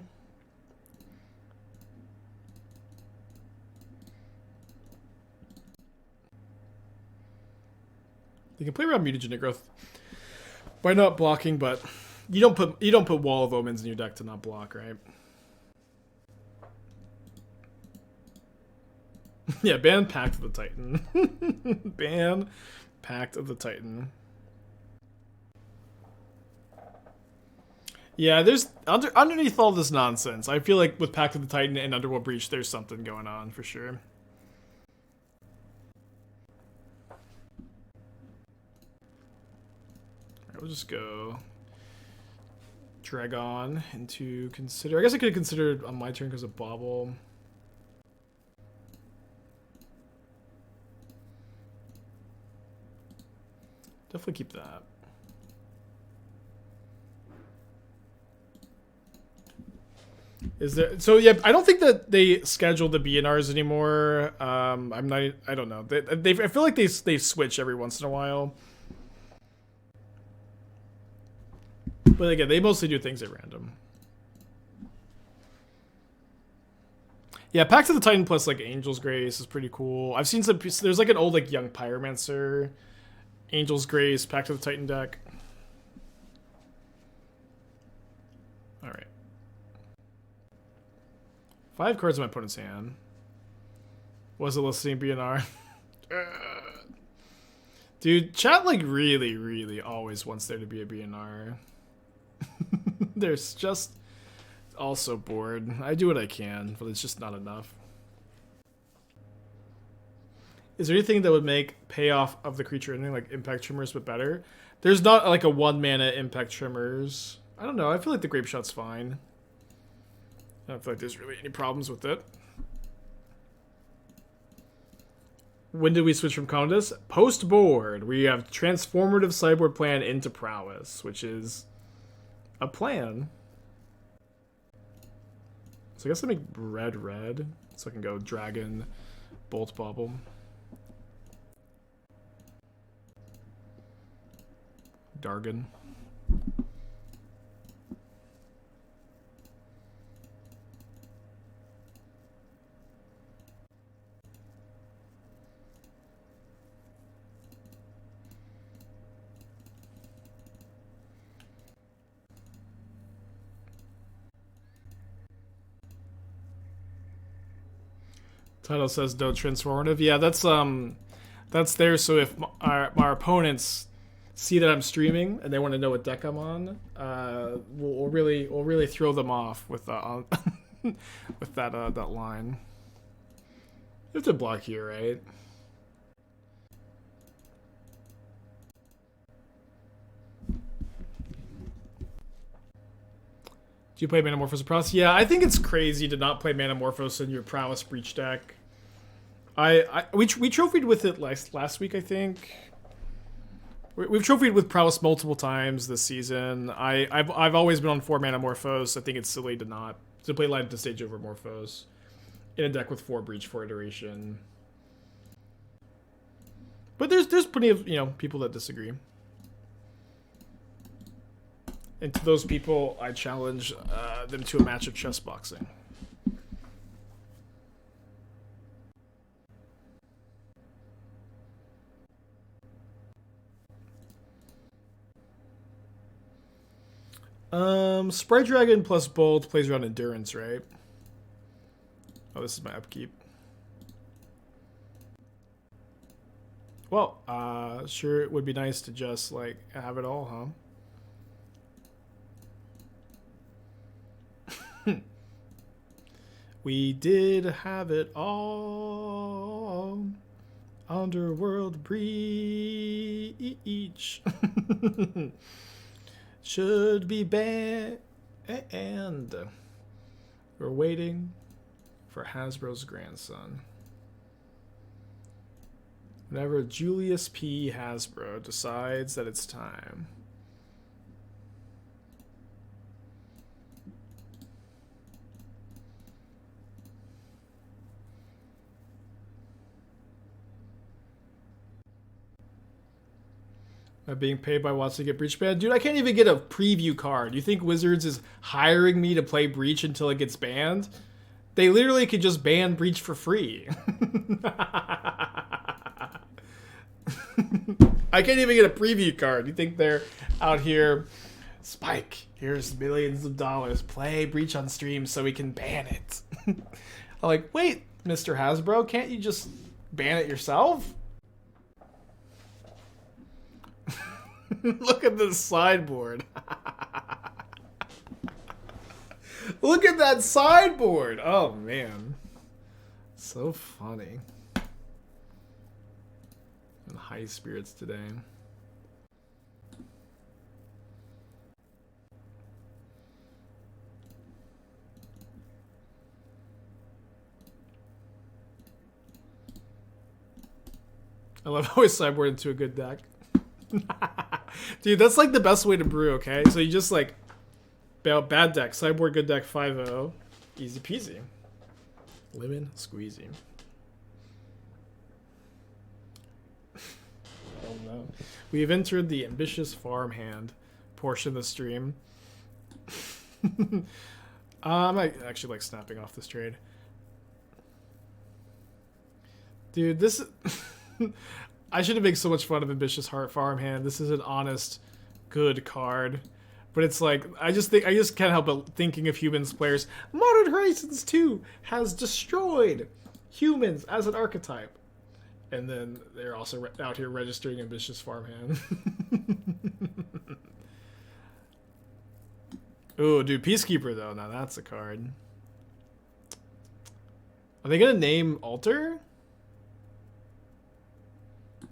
You can play around Mutagenic Growth by not blocking, but you don't put Wall of Omens in your deck to not block, right? Yeah, ban Pact of the Titan. Ban Pact of the Titan. Yeah, there's underneath all this nonsense. I feel like with Pact of the Titan and Underworld Breach, there's something going on for sure. We'll just go Dragon into consider. I guess I could have considered on my turn because of Bauble. Definitely keep that. Is there? So yeah, I don't think that they schedule the BNRs anymore. I'm not. I don't know. They I feel like they switch every once in a while. But again, they mostly do things at random. Yeah, Pact of the Titan plus like Angel's Grace is pretty cool. I've seen some. There's like an old like young Pyromancer, Angel's Grace, Pact of the Titan deck. All right. 5 cards in my opponent's hand. Was it listening BNR? Dude, chat like really always wants there to be a BNR. There's just also bored. I do what I can, but it's just not enough. Is there anything that would make payoff of the creature ending like Impact Trimmers but better? There's not like a 1 mana Impact Trimmers. I don't know. I feel like the Grapeshot's fine. I don't feel like there's really any problems with it. When did we switch from Condus? Post board. We have transformative sideboard plan into prowess, which is a plan. So I guess I make red, so I can go Dragon, Bolt, Bauble. Dargon. Title says don't transformative. Yeah, that's there. So if our opponents see that I'm streaming and they want to know what deck I'm on, we'll really throw them off with with that line. You have to block here, right? Do you play Manamorphose Prowess? Yeah, I think it's crazy to not play Manamorphose in your Prowess Breach deck. We trophied with it last week, I think. We've trophied with Prowess multiple times this season. I've always been on 4 Manamorphose. I think it's silly to play Light to Stage over Morphose in a deck with 4 Breach for Iteration. But there's plenty of people that disagree. And to those people, I challenge them to a match of chess boxing. Sprite Dragon plus Bolt plays around Endurance, right? Oh, this is my upkeep. Well, sure, it would be nice to just like have it all, huh? We did have it all. Underworld Breach. Should be banned. We're waiting for Hasbro's grandson. Whenever Julius P. Hasbro decides that it's time. Being paid by Watts to get Breach banned? Dude, I can't even get a preview card. You think Wizards is hiring me to play Breach until it gets banned? They literally could just ban Breach for free. I can't even get a preview card. You think they're out here, Spike, here's millions of dollars. Play Breach on stream so we can ban it. I'm like, wait, Mr. Hasbro, can't you just ban it yourself? Look at this sideboard. Look at that sideboard. Oh, man. So funny. In high spirits today. I love how we sideboard into a good deck. Dude, that's like the best way to brew, okay? So you just like bad deck, sideboard good deck 5-0. Easy peasy. Lemon squeezy. Oh no. We have entered the ambitious farmhand portion of the stream. I'm actually like snapping off this trade. Dude, this I should have made so much fun of Ambitious Heart Farmhand. This is an honest, good card. But it's like, I just can't help but thinking of humans players. Modern Horizons 2 has destroyed humans as an archetype. And then they're also out here registering Ambitious Farmhand. Ooh, dude, Peacekeeper though. Now that's a card. Are they gonna name Altar?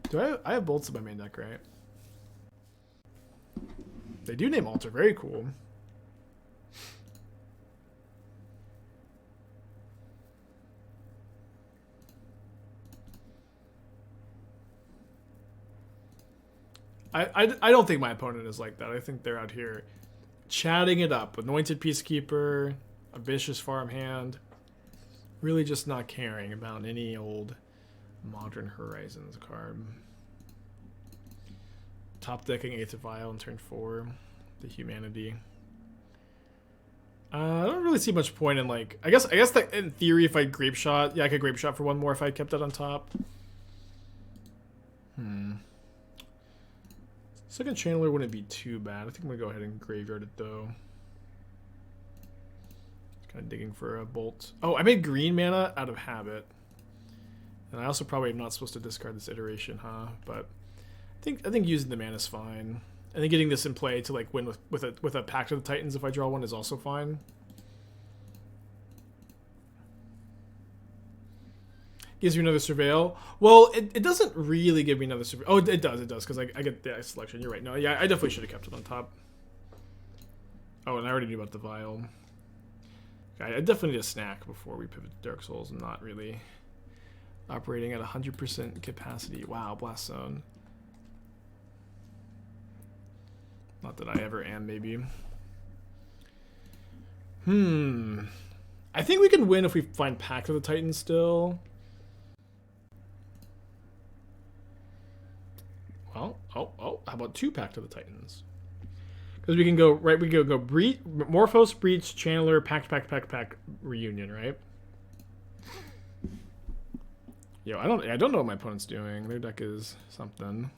Do I have bolts in my main deck, right? They do name Altar. Very cool. I don't think my opponent is like that. I think they're out here chatting it up. Anointed Peacekeeper, Ambitious Farmhand. Really just not caring about any old Modern Horizons card. Top decking Aether Vial in turn 4. The Humanity. I don't really see much point in like. I guess that in theory, if I Grapeshot, yeah, I could Grapeshot for one more if I kept it on top. Second Channeler wouldn't be too bad. I think I'm gonna go ahead and graveyard it though. Kind of digging for a bolt. Oh, I made green mana out of habit. And I also probably am not supposed to discard this iteration, huh? But I think using the mana is fine. I think getting this in play to like win with a Pact of the Titans if I draw one is also fine. Gives you another Surveil. Well, it doesn't really give me another Surveil. Oh, it does, because I get the selection. You're right. No, yeah, I definitely should have kept it on top. Oh, and I already knew about the Vial. Okay, I definitely need a snack before we pivot to Dark Souls. I'm not really operating at 100% capacity. Wow, Blast Zone. Not that I ever am, maybe. I think we can win if we find Pact of the Titans still. Well, how about 2 Pact of the Titans? Because we can go, right, we go Breach, Morphos, Breach, Channeler, Pact, Reunion, right? Yo, I don't know what my opponent's doing. Their deck is something.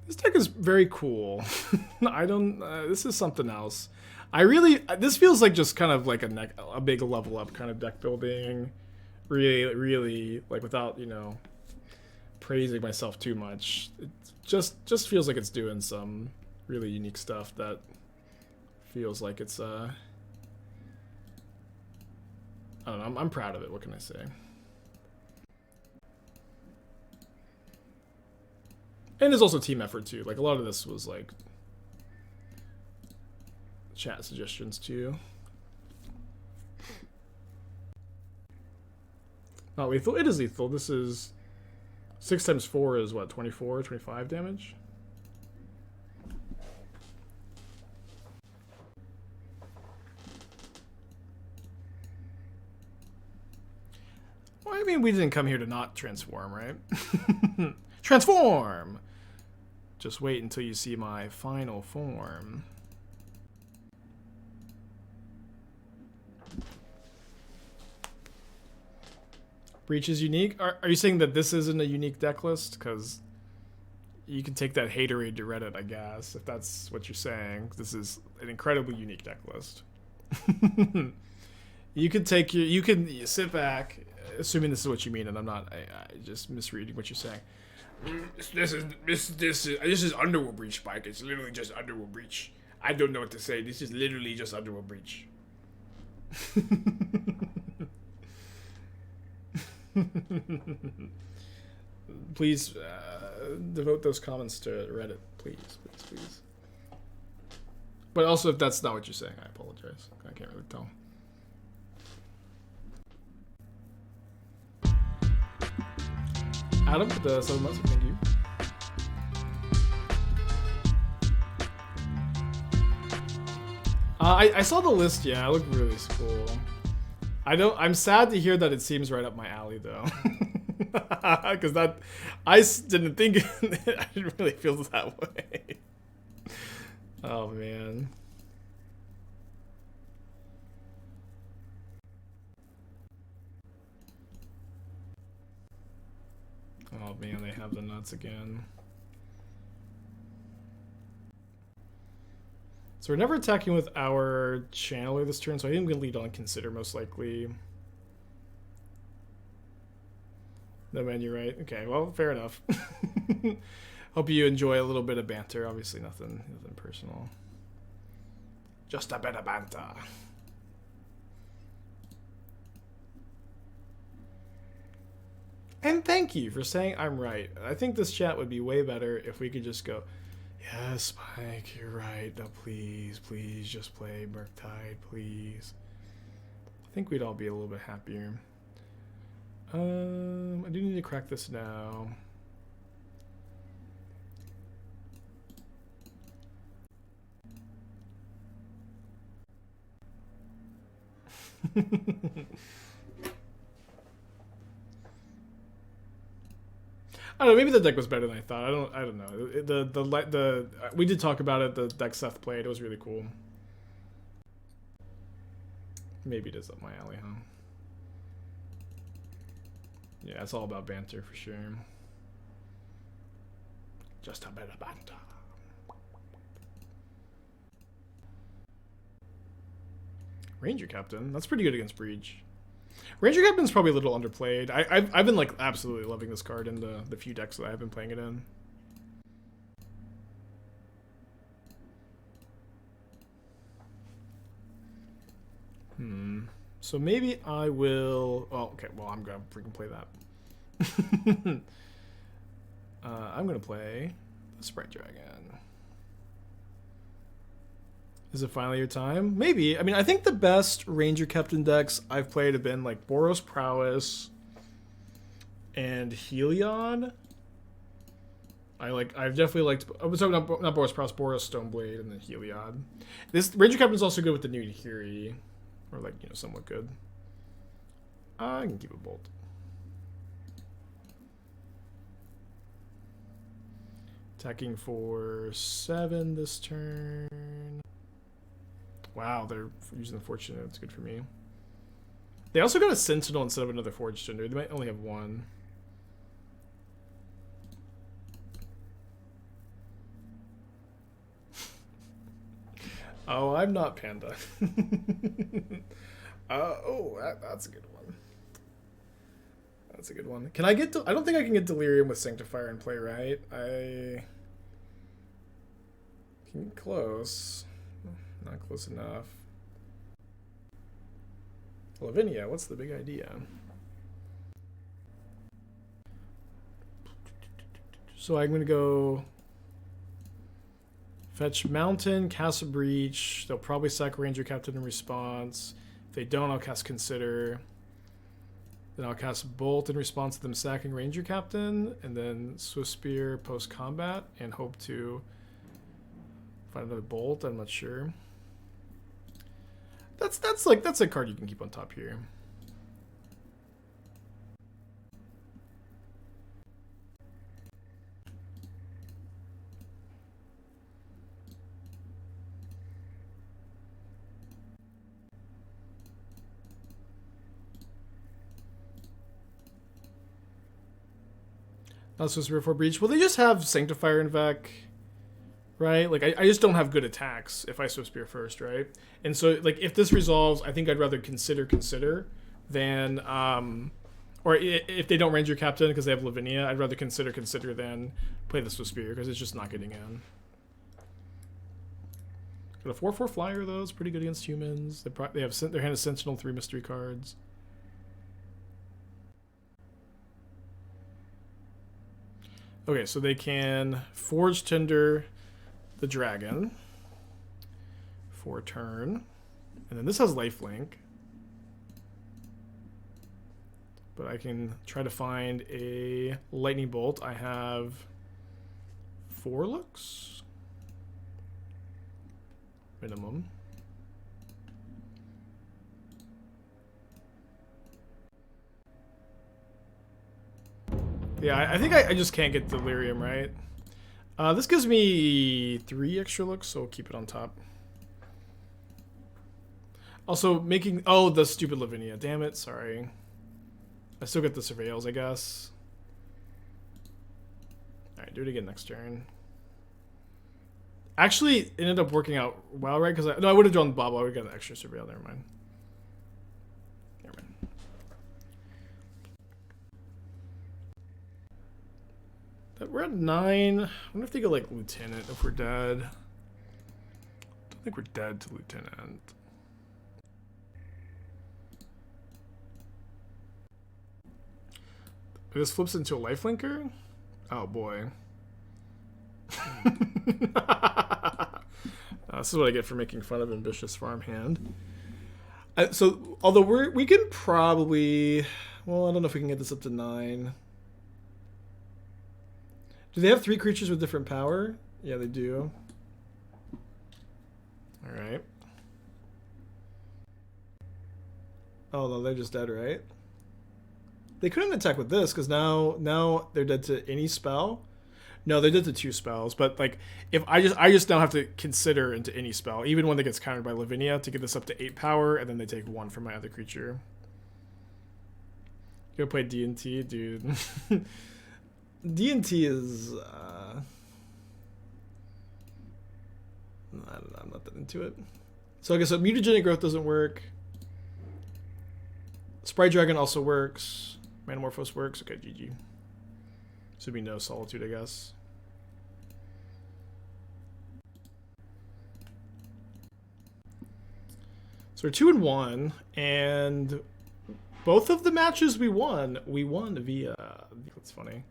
This deck is very cool. I don't. This is something else. this feels like just kind of like a big level up kind of deck building. Really, like without, you know, praising myself too much. It just feels like it's doing some really unique stuff that feels like it's, I don't know, I'm proud of it, what can I say? And there's also team effort too. Like a lot of this was like chat suggestions too. Not lethal. It is lethal. This is 6 times 4 is what, 24, 25 damage? Well, I mean, we didn't come here to not transform, right? Transform! Just wait until you see my final form. Breach is unique? Are you saying that this isn't a unique deck list? Because you can take that haterade to Reddit, I guess, if that's what you're saying. This is an incredibly unique deck list. You could take your, you can sit back, assuming this is what you mean, and I'm not, I just misreading what you're saying. This is Underworld Breach, Spike. It's literally just Underworld Breach. I don't know what to say. This is literally just Underworld Breach. Please devote those comments to Reddit, please. But also, if that's not what you're saying, I apologize. I can't really tell. Adam with the 7 months, thank you. I saw the list, yeah, it looked really cool. I'm sad to hear that it seems right up my alley though. Because I didn't think, I didn't really feel that way. Oh man. Oh man, they have the nuts again. So we're never attacking with our channeler this turn, so I think I'm going to lead on Consider most likely. No man, you're right. Okay, well, fair enough. Hope you enjoy a little bit of banter. Obviously nothing personal. Just a bit of banter. And thank you for saying I'm right. I think this chat would be way better if we could just go, yes, Mike, you're right. No, please, just play Murktide, please. I think we'd all be a little bit happier. I do need to crack this now. I don't know, maybe the deck was better than I thought. I don't know. We did talk about it, the deck Seth played, it was really cool. Maybe it is up my alley, huh? Yeah, it's all about banter for sure. Just a bit of banter. Ranger Captain, that's pretty good against Breach. Ranger Captain's probably a little underplayed. I've been like absolutely loving this card in the few decks that I've been playing it in. So maybe I will. Oh, okay. Well, I'm gonna freaking play that. I'm gonna play the Sprite Dragon. Is it finally your time? Maybe. I mean, I think the best Ranger Captain decks I've played have been like Boros Prowess and Heliod. I've definitely liked. I was talking about not Boros Prowess, Boros Stoneblade, and then Heliod. This Ranger Captain's also good with the new Hiri, or like, you know, somewhat good. I can keep a Bolt. Attacking for 7 this turn. Wow, they're using the Fortune. That's good for me. They also got a Sentinel instead of another Forge Gender. They might only have one. Oh, I'm not Panda. That's a good one. That's a good one. Can I get? I don't think I can get Delirium with Sanctifier and play, right? I can get close. Not close enough. Lavinia, what's the big idea? So I'm going to go fetch Mountain, cast a Breach. They'll probably sack Ranger Captain in response. If they don't, I'll cast Consider. Then I'll cast Bolt in response to them sacking Ranger Captain. And then Swiftspear post-combat and hope to find another Bolt. I'm not sure. That's a card you can keep on top here. Not Swiftspear for Breach. Well, they just have Sanctifier and Vec. Right? Like, I just don't have good attacks if I Swiftspear first, right? And so, like, if this resolves, I think I'd rather consider than, or if they don't Ranger Captain because they have Lavinia, I'd rather consider than play the Swiftspear because it's just not getting in. Got a 4/4 flyer, though. It's pretty good against humans. They have their hand of Sentinel, 3 mystery cards. Okay, so they can Forge Tinder the dragon for a turn, and then this has lifelink, but I can try to find a lightning bolt. I have 4 looks minimum. Yeah, I think I just can't get Delirium, right? This gives me 3 extra looks, so I'll keep it on top. Also, making... Oh, the stupid Lavinia. Damn it, sorry. I still get the Surveils, I guess. Alright, do it again next turn. Actually, it ended up working out well, right? Because I would have drawn Bauble. I would have got an extra Surveil. Never mind. We're at 9. I wonder if they go like Lieutenant if we're dead. I don't think we're dead to Lieutenant. This flips into a lifelinker? Oh boy. This is what I get for making fun of Ambitious Farmhand. So, although we can probably... Well, I don't know if we can get this up to 9. Do they have 3 creatures with different power? Yeah, they do. Alright. Oh, no, they're just dead, right? They couldn't attack with this, because now they're dead to any spell. No, they're dead to 2 spells, but like if I just now have to consider into any spell, even when it gets countered by Lavinia, to get this up to 8 power, and then they take 1 from my other creature. You gonna play D&T, dude. D&T is I'm not that into it. So I guess Mutagenic Growth doesn't work. Sprite Dragon also works. Manamorphose works. Okay, GG. Should be no Solitude, I guess. So we're 2-1, and both of the matches we won via. That's funny.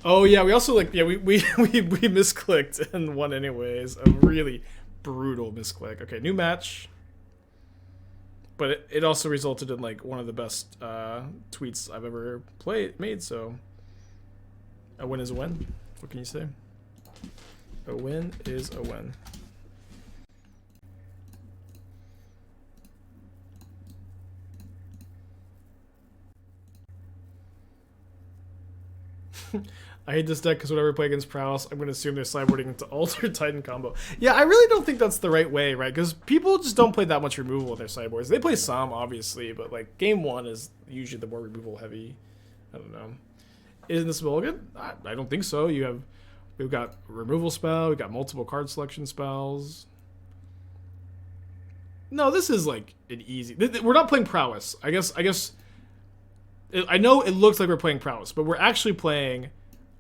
Oh yeah, we also we misclicked and won anyways. A really brutal misclick. Okay, new match. But it also resulted in like one of the best tweets I've ever made. So a win is a win. What can you say? A win is a win. I hate this deck because whenever I play against Prowess, I'm going to assume they're sideboarding into Altar Titan combo. Yeah, I really don't think that's the right way, right? Because people just don't play that much removal with their sideboards. They play some, obviously, but like game 1 is usually the more removal heavy. I don't know. Isn't this mulligan? I don't think so. You have We've got removal spell. We've got multiple card selection spells. No, this is like an easy... We're not playing prowess. I guess... I know it looks like we're playing prowess, but we're actually playing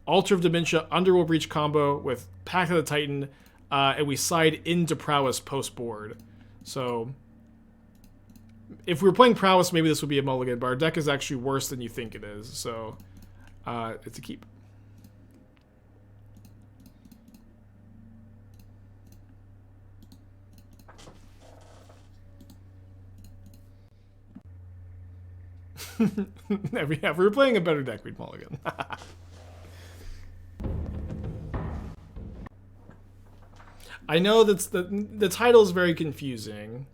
Altar of Dementia, Underworld Breach combo with Pact of the Titan, and we side into prowess post-board. So, if we were playing prowess, maybe this would be a mulligan, but our deck is actually worse than you think it is, so it's a keep. If we were playing a better deck, we'd mulligan. I know that's the title is very confusing.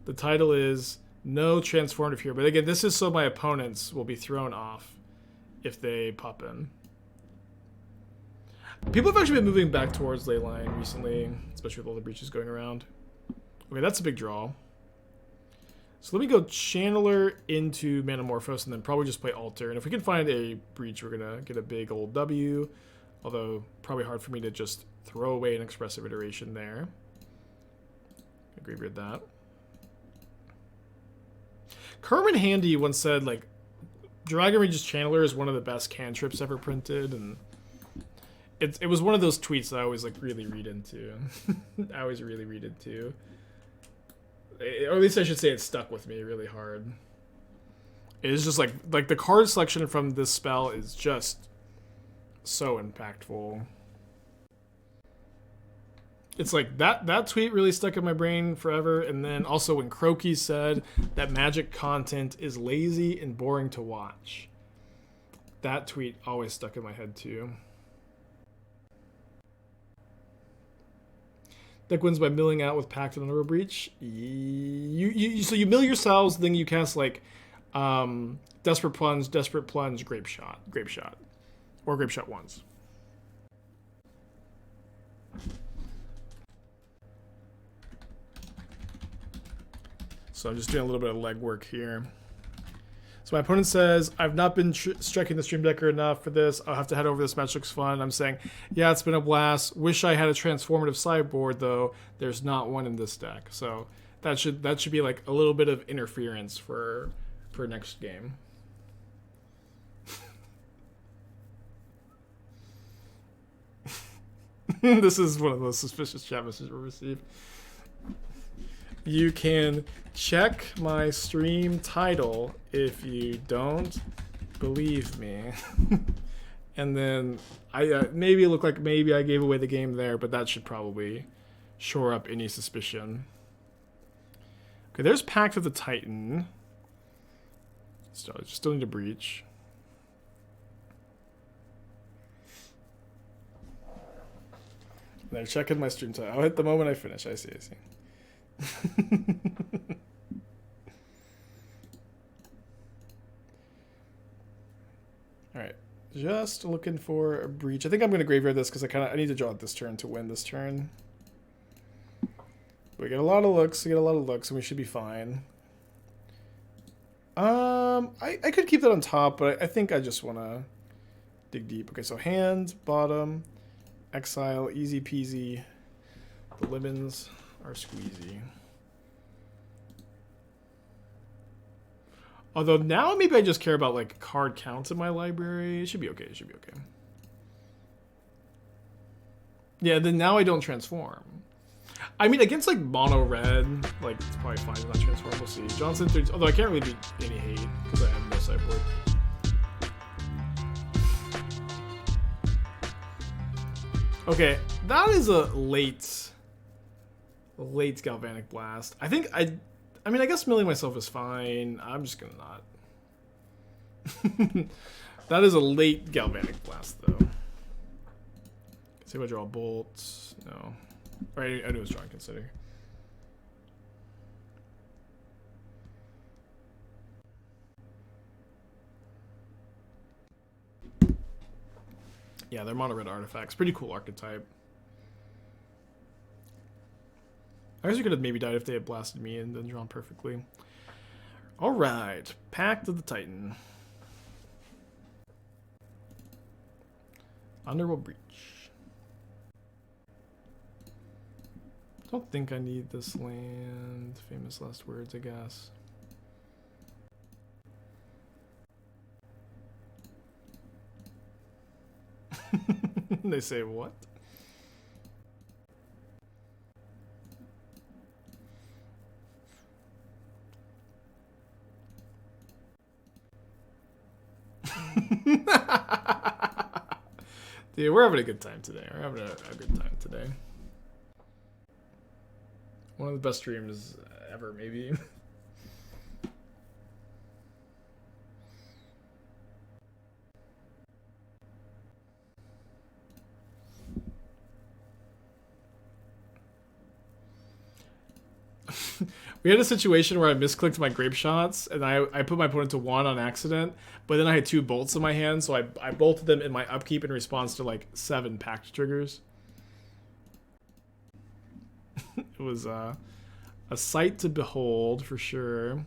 The title is no transformative here, but again, this is so my opponents will be thrown off if they pop in. People have actually been moving back towards Leyline recently, especially with all the breaches going around. Okay, that's a big draw. So let me go Channeler into Manamorphose and then probably just play Altar. And if we can find a breach, we're going to get a big old W. Although, probably hard for me to just throw away an Expressive Iteration there. Agree with that. Kerman Handy once said, like, Dragon Rage's Channeler is one of the best cantrips ever printed. And it was one of those tweets that I always, like, really read into. I always really read into. Or at least I should say it stuck with me really hard. It is just like the card selection from this spell is just so impactful. It's like that tweet really stuck in my brain forever. And then also when Croaky said that Magic content is lazy and boring to watch. That tweet always stuck in my head too. Deck wins by milling out with Pact and Underworld Breach. So you mill yourselves, then you cast like Desperate Plunge, Grapeshot, or Grapeshot once. So I'm just doing a little bit of legwork here. So my opponent says, I've not been striking the Stream Decker enough for this. I'll have to head over. This match looks fun. I'm saying, yeah, it's been a blast. Wish I had a transformative sideboard, though. There's not one in this deck. So that should be like a little bit of interference for next game. This is one of those suspicious chat messages we received. You can check my stream title if you don't believe me. And then maybe it looked like maybe I gave away the game there, but that should probably shore up any suspicion. Okay, there's Pact of the Titan. Still need a breach. They're checking my stream title. I'll hit the moment I finish. I see. Alright, just looking for a breach. I think I'm going to graveyard this because I need to draw it this turn to win this turn. We get a lot of looks, and we should be fine. I could keep that on top, but I think I just want to dig deep. Okay, so hand, bottom, exile, easy peasy. The lemons are squeezy. Although now maybe I just care about like card counts in my library. It should be okay. Yeah, then now I don't transform. I mean, against like mono red, like it's probably fine to not transform. We'll see. Johnson 30, although I can't really do any hate because I have no sideboard. Okay, that is a late Galvanic Blast. I mean, I guess milling myself is fine. I'm just gonna not. That is a late Galvanic Blast, though. See if I draw bolts. No. Right, I knew it was drawing Consider. Yeah, they're mono red artifacts. Pretty cool archetype. I guess you could have maybe died if they had blasted me and then drawn perfectly. Alright. Pact of the Titan. Underworld Breach. Don't think I need this land. Famous last words, I guess. They say what? Dude, we're having a good time today. We're having a good time today. One of the best streams ever, maybe. We had a situation where I misclicked my Grapeshots, and I put my opponent to 1 on accident, but then I had 2 bolts in my hand, so I bolted them in my upkeep in response to like 7 Pact triggers. It was a sight to behold, for sure.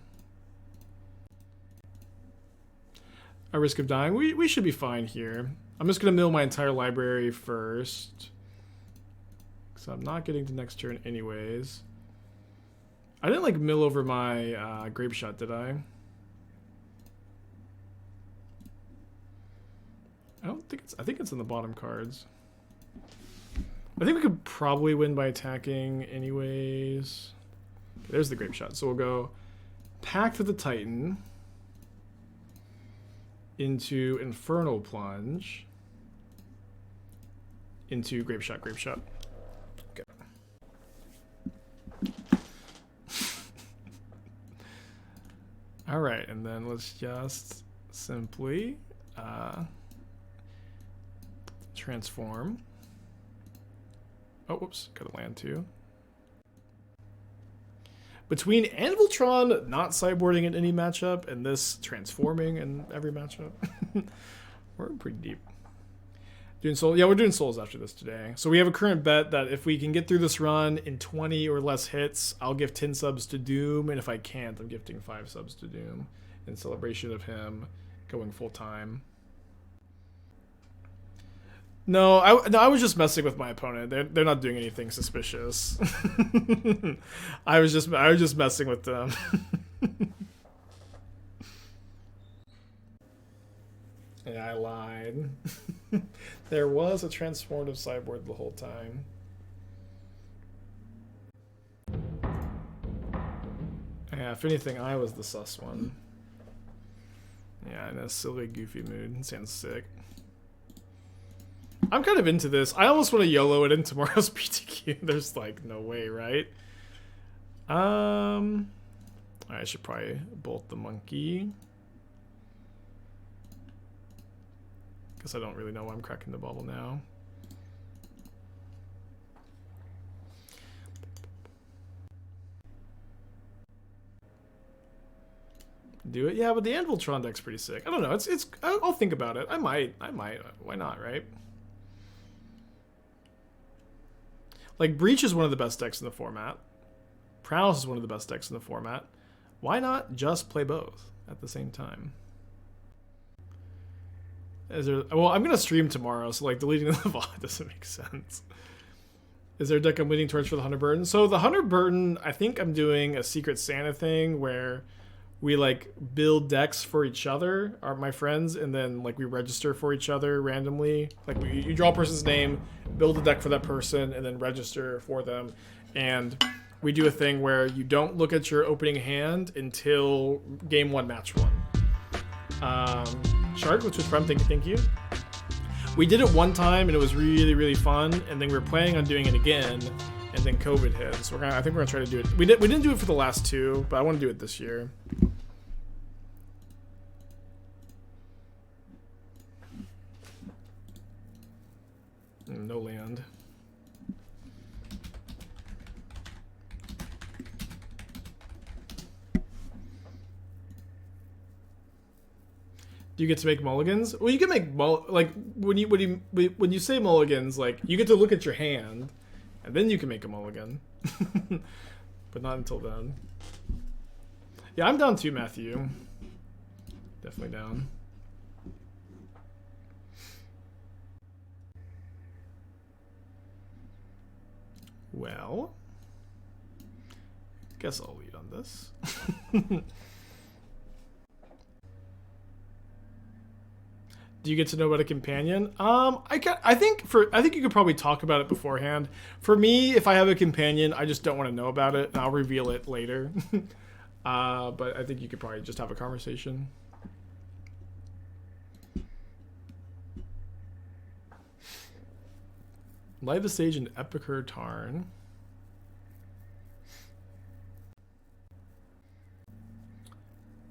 A risk of dying. We should be fine here. I'm just going to mill my entire library first, because I'm not getting to next turn anyways. I didn't like mill over my Grapeshot, did I? I don't think it's. I think it's in the bottom cards. I think we could probably win by attacking, anyways. Okay, there's the Grapeshot. So we'll go Pact with the Titan into Infernal Plunge into Grapeshot. Okay. All right, and then let's just simply transform. Oh, whoops, got a land too. Between Anviltron not sideboarding in any matchup and this transforming in every matchup, we're pretty deep. Doing soul, yeah, we're doing souls after this today. So we have a current bet that if we can get through this run in 20 or less hits, I'll give 10 subs to Doom, and if I can't, I'm gifting 5 subs to Doom in celebration of him going full time. No, I was just messing with my opponent. They're not doing anything suspicious. I was just messing with them. Yeah, I lied. There was a transformative sideboard the whole time. Yeah, if anything, I was the sus one. Yeah, in a silly, goofy mood. It sounds sick. I'm kind of into this. I almost want to YOLO it in tomorrow's PTQ. There's like no way, right? I should probably bolt the monkey. Guess I don't really know why I'm cracking the bubble now. Do it? Yeah, but the Anviltron deck's pretty sick. I don't know. I'll think about it. I might. Why not, right? Like, Breach is one of the best decks in the format. Prowess is one of the best decks in the format. Why not just play both at the same time? Well, I'm going to stream tomorrow, so like deleting the VOD doesn't make sense. Is there a deck I'm leaning towards for the Hunter Burden? So the Hunter Burden, I think I'm doing a Secret Santa thing where we like build decks for each other, my friends, and then like we register for each other randomly. Like you draw a person's name, build a deck for that person, and then register for them. And we do a thing where you don't look at your opening hand until game 1, match 1. Shark, which was from thank you. We did it one time and it was really, really fun, and then we were planning on doing it again, and then COVID hit. So I think we're gonna try to do it. We didn't do it for the last 2, but I want to do it this year. No land. Do you get to make mulligans? Well, you can make when you say mulligans, like you get to look at your hand, and then you can make a mulligan, but not until then. Yeah, I'm down too, Matthew. Definitely down. Well, Guess I'll lead on this. Do you get to know about a companion? I think you could probably talk about it beforehand. For me, if I have a companion, I just don't want to know about it, and I'll reveal it later. But I think you could probably just have a conversation. Light the stage in Epicure Tarn.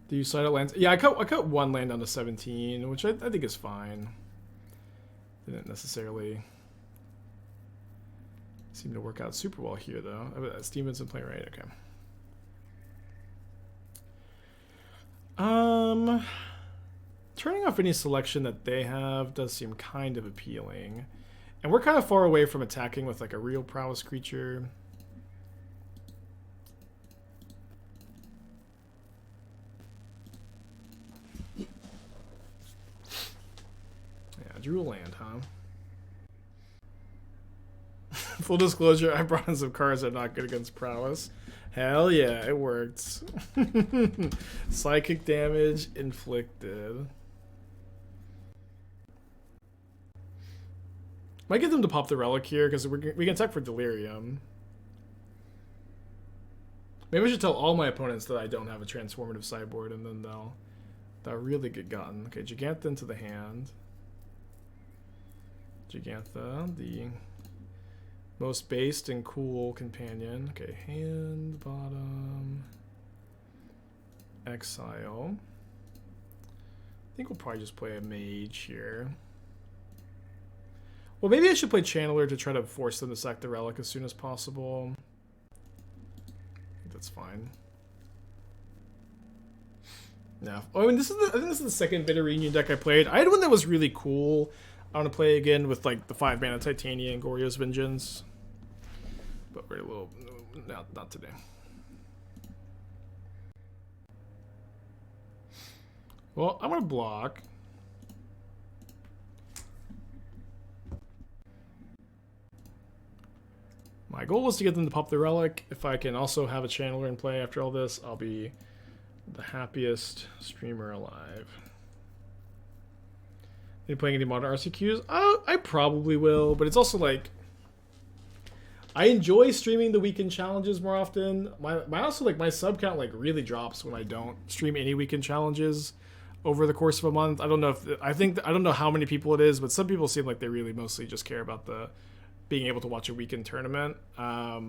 Do you side out lands? Yeah, I cut one land down to 17, which I think is fine. Didn't necessarily seem to work out super well here, though. Stevenson playing right, okay. Turning off any selection that they have does seem kind of appealing. And we're kind of far away from attacking with like a real prowess creature. Drew a land, huh? Full disclosure, I brought in some cards that are not good against prowess. Hell yeah, it worked. Psychic damage inflicted. Might get them to pop the relic here because we can attack for delirium. Maybe I should tell all my opponents that I don't have a transformative sideboard, and then they'll really get gotten. Okay, Jegantha into the hand. Jegantha, the most based and cool companion. Okay, hand, bottom, exile. I think we'll probably just play a mage here. Well, maybe I should play Channeler to try to force them to sack the relic as soon as possible. I think that's fine. No. Oh, I mean, I think this is the second Bitter Reunion deck I played. I had one that was really cool. I want to play again with like the 5-mana Titania and Goryo's Vengeance. But we're a little... Not today. Well, I'm going to block. My goal was to get them to pop the relic. If I can also have a Channeler in play after all this, I'll be the happiest streamer alive. Are you playing any modern RCQs? I probably will, but it's also like I enjoy streaming the weekend challenges more often. My sub count like really drops when I don't stream any weekend challenges over the course of a month. I don't know if I don't know how many people it is, but some people seem like they really mostly just care about the being able to watch a weekend tournament. So I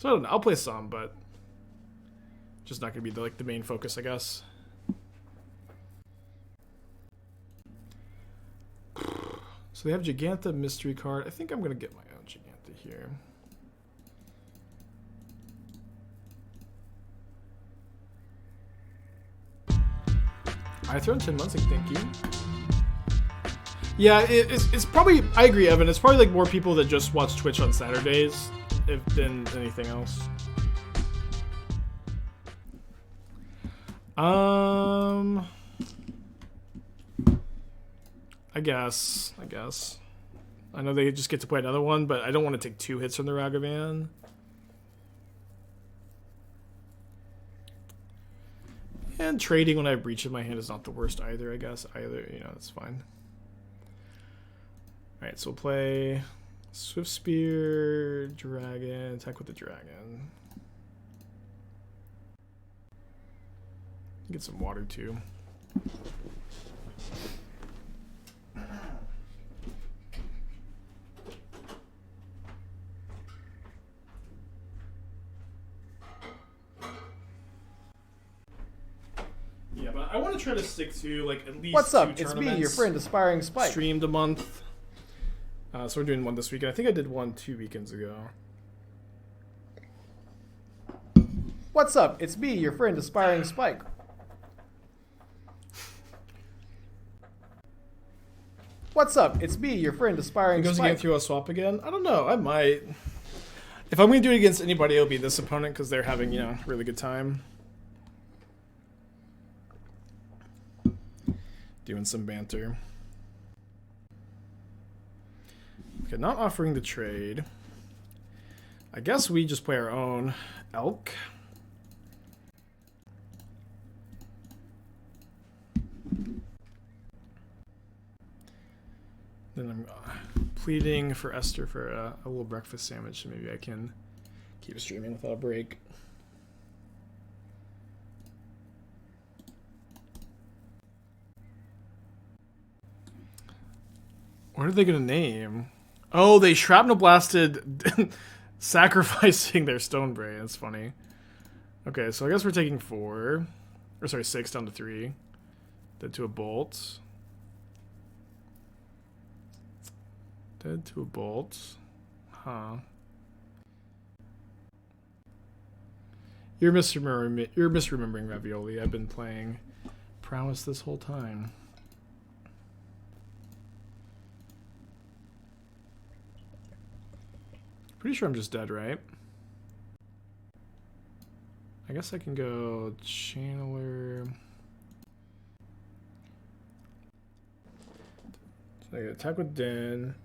don't know. I'll play some, but just not gonna be the main focus, I guess. So they have Jegantha mystery card. I think I'm gonna get my own Jegantha here. I thrown 10 months, like, thank you. Yeah, it's probably, I agree, Evan, it's probably like more people that just watch Twitch on Saturdays than anything else. I guess. I know they just get to play another one, but I don't want to take 2 hits from the Ragavan. And trading when I have Breach in my hand is not the worst either, I guess. That's fine. Alright, so we'll play Swiftspear, Dragon, attack with the Dragon. Get some water too. Yeah, but I want to try to stick to like at least What's up? 2 It's me, your friend, Aspiring Spike. Streamed a month. So we're doing one this weekend. I think I did one 2 weekends ago. What's up? It's me, your friend, Aspiring Spike. What's up? It's me, your friend, Aspiring Goes Spike. again through a swap again? I don't know. I might. If I'm going to do it against anybody, it'll be this opponent because they're having, really good time. Doing some banter. Okay, not offering the trade. I guess we just play our own elk. Then I'm pleading for Esther for a little breakfast sandwich, so maybe I can keep streaming without a break. What are they going to name? Oh, they shrapnel blasted sacrificing their Stonebrae. That's funny. Okay, so I guess we're taking 4. Or sorry, 6 down to 3. Dead to a bolt. Dead to a bolt. Huh. You're misremembering Ravioli. I've been playing Prowess this whole time. Pretty sure I'm just dead, right? I guess I can go Channeler. So I get attack with Den.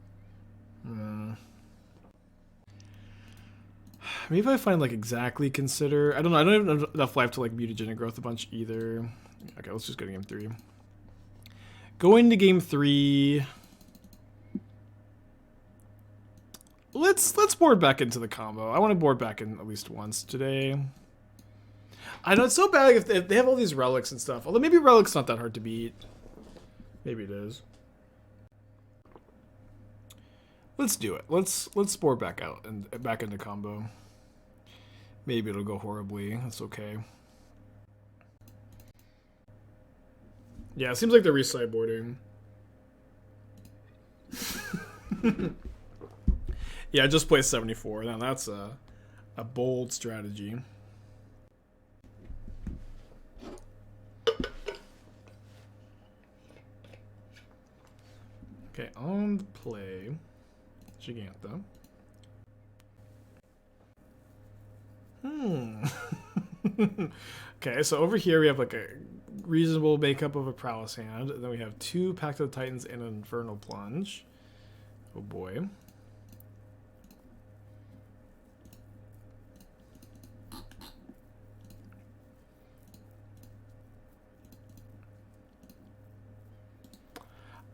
Maybe if I find like exactly consider. I don't know. I don't even have enough life to like Mutagenic Growth a bunch either. Okay, let's just go to game 3. Going to game 3. Let's board back into the combo. I want to board back in at least once today. I know it's so bad if they have all these relics and stuff. Although maybe relics not that hard to beat. Maybe it is. Let's do it. Let's board back out and back into combo. Maybe it'll go horribly. That's okay. Yeah, it seems like they're resideboarding. Yeah, just play 74. Now that's a bold strategy. Okay, on the play, Jegantha. Okay, so over here we have like a reasonable makeup of a Prowess hand. And then we have 2 Pact of the Titans and an Infernal Plunge. Oh boy.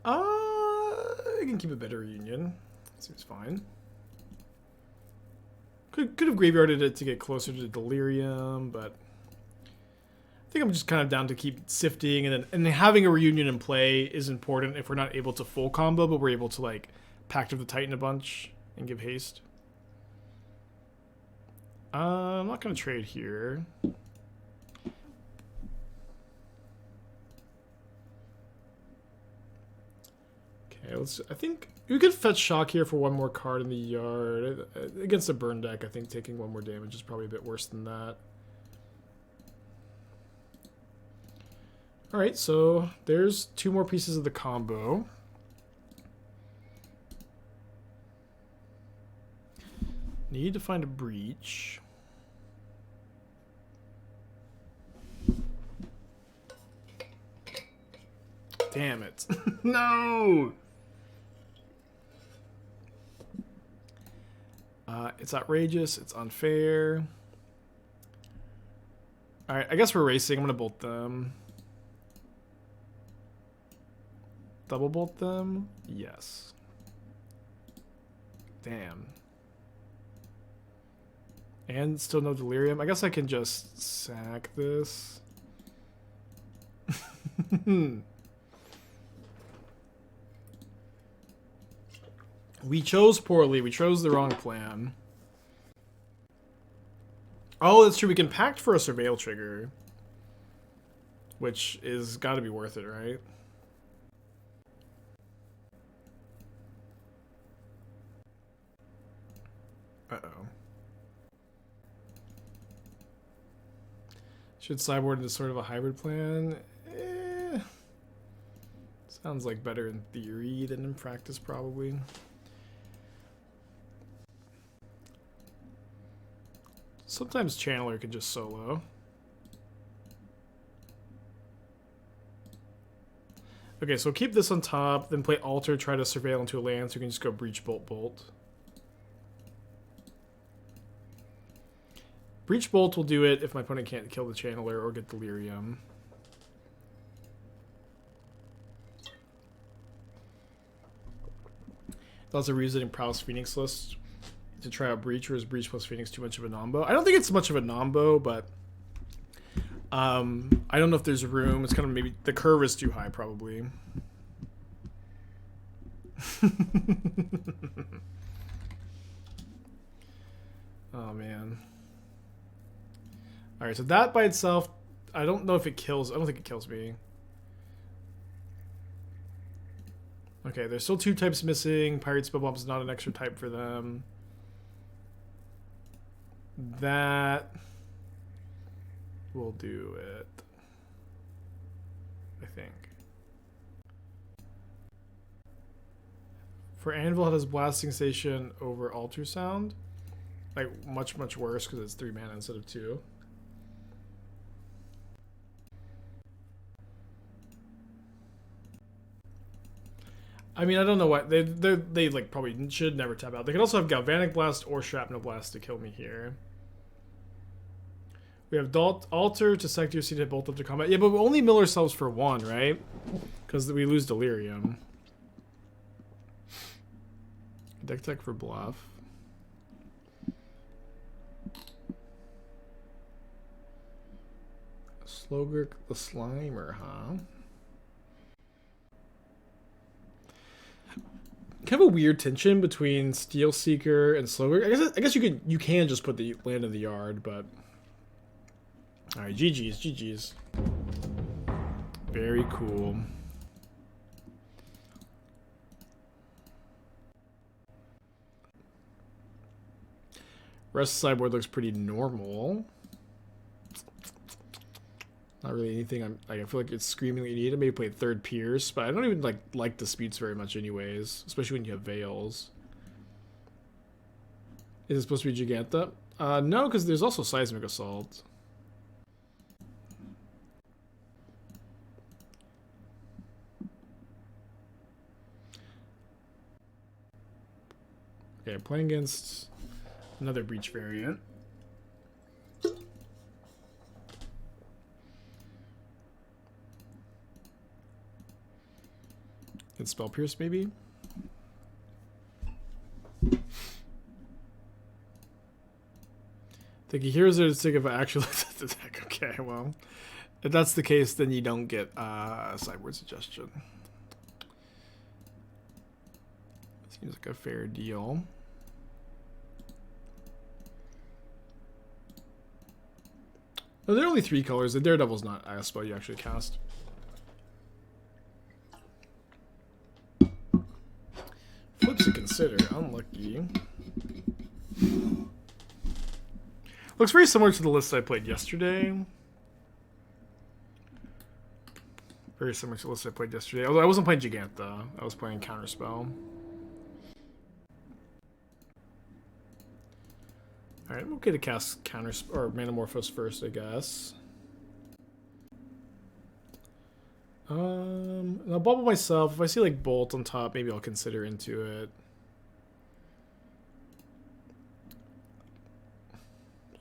I can keep a better Reunion. Seems fine. Could have graveyarded it to get closer to Delirium, but I think I'm just kind of down to keep sifting, and then having a Reunion in play is important if we're not able to full combo, but we're able to like Pact of the Titan a bunch and give haste. I'm not gonna trade here. Okay, I think we could fetch Shock here for 1 more card in the yard. Against a burn deck, I think taking 1 more damage is probably a bit worse than that. Alright, so there's 2 more pieces of the combo. Need to find a breach. Damn it. No! It's outrageous. It's unfair. Alright, I guess we're racing. I'm going to bolt them. Double bolt them? Yes. Damn. And still no Delirium. I guess I can just sack this. We chose poorly. We chose the wrong plan. Oh, that's true. We can Pact for a Surveil trigger. Which is got to be worth it, right? Uh-oh. Should sideboard into sort of a hybrid plan? Sounds like better in theory than in practice, probably. Sometimes Channeler can just solo. Okay, so keep this on top, then play Altar, try to Surveil into a land, so you can just go Breach, Bolt, Bolt. Breach Bolt will do it if my opponent can't kill the Channeler or get Delirium. Also revisiting Prowess Phoenix list to try out Breach, or is Breach plus Phoenix too much of a nombo? I don't think it's much of a nombo, but I don't know if there's room. It's kind of maybe the curve is too high, probably. Oh man. All right, so that by itself, I don't know if it kills. I don't think it kills me. Okay, there's still 2 types missing. Pirate Spellbomb is not an extra type for them. That will do it, I think. For Anvil, it has Blasting Station over Altar Sound. Like, much, much worse because it's 3 mana instead of 2. I mean, I don't know what they like probably should never tap out. They could also have Galvanic Blast or Shrapnel Blast to kill me here. We have Altar to sack your seat hit bolt up to combat. Yeah, but we only mill ourselves for 1, right? Because we lose Delirium. Deck tech for bluff. Slogurk the Slimer, huh? Kind of a weird tension between Steel Seeker and Slogurk. I guess you can just put the land in the yard, but all right, GG's. Very cool. Rest of the sideboard looks pretty normal. Not really anything I feel like it's screaming that you need. I maybe play third Pierce, but I don't even like disputes very much anyways, especially when you have Veils. Is it supposed to be Jegantha? No, because there's also Seismic Assault. Okay, playing against another Breach variant. Can Spell Pierce maybe? Think heroes are sick of actually the deck. Okay, well, if that's the case, then you don't get a sideboard suggestion. Seems like a fair deal. Oh, there are only 3 colors. The Daredevil's not a spell you actually cast. Flips to consider. Unlucky. Looks very similar to the list I played yesterday. Very similar to the list I played yesterday. Although I wasn't playing Jegantha. I was playing Counterspell. Alright, I'm okay to cast or Manamorphose first, I guess. I'll bubble myself. If I see like Bolt on top, maybe I'll consider into it.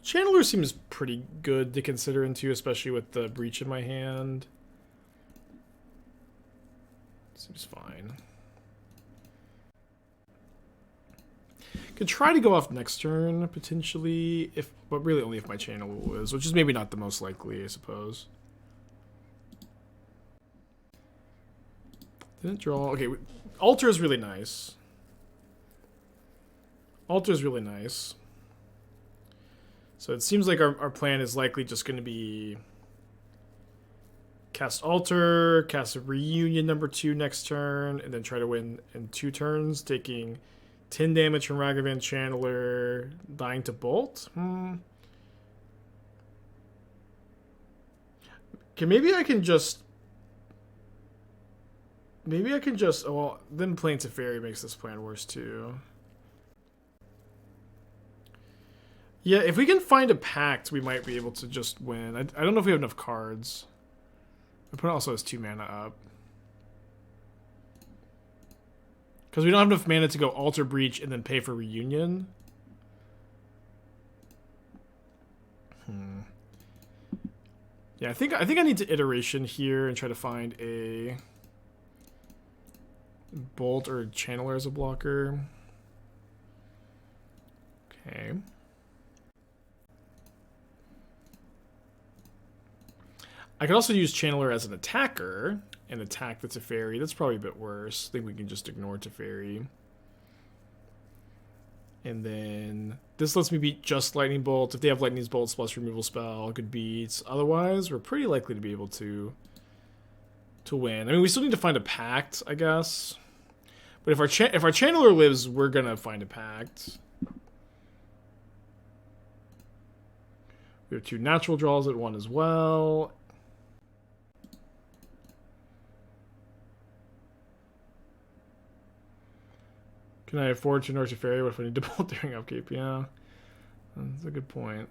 Channeler seems pretty good to consider into, especially with the Breach in my hand. Seems fine. Could try to go off next turn, potentially, but really only if my channel is, which is maybe not the most likely, I suppose. Didn't draw. Okay, Altar is really nice. Altar is really nice. So it seems like our plan is likely just going to be cast Altar, cast a Reunion #2 next turn, and then try to win in 2 turns, taking 10 damage from Ragavan Channeler, dying to Bolt. Okay, maybe I can just. Oh, well, then playing Teferi makes this plan worse too. Yeah, if we can find a Pact, we might be able to just win. I don't know if we have enough cards. My opponent also has 2 mana up. Because we don't have enough mana to go Altar Breach and then pay for Reunion. Yeah, I think I need to iteration here and try to find a bolt or channeler as a blocker. Okay. I could also use channeler as an attacker and attack the Teferi. That's probably a bit worse. I think we can just ignore Teferi. And then this lets me beat just Lightning Bolt. If they have Lightning Bolts plus removal spell, good beats. Otherwise, we're pretty likely to be able to win. I mean, we still need to find a Pact, I guess. But if our channeler lives, we're gonna find a Pact. We have 2 natural draws at 1 as well. Can I afford to North Fairy? What if I need to bolt during upkeep? Yeah, that's a good point.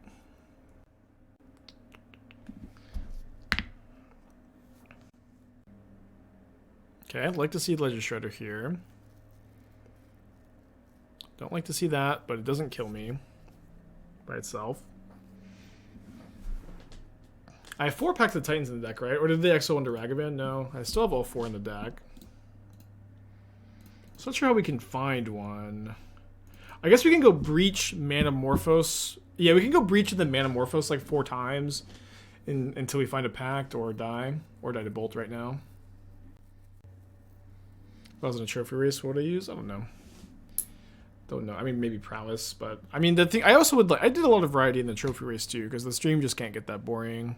Okay, I'd like to see Ledger Shredder here. Don't like to see that, but it doesn't kill me by itself. I have 4 Pact of Titans in the deck, right? Or did they exo into Ragavan? No, I still have all 4 in the deck. So not sure how we can find one. I guess we can go Breach, Manamorphose. Yeah, we can go Breach and then Manamorphose like 4 times until we find a Pact or die. Or die to Bolt right now. If I was in a trophy race, what would I use? I don't know. Don't know. I mean, maybe Prowess, but I mean, the thing I also would like. I did a lot of variety in the trophy race too, because the stream just can't get that boring.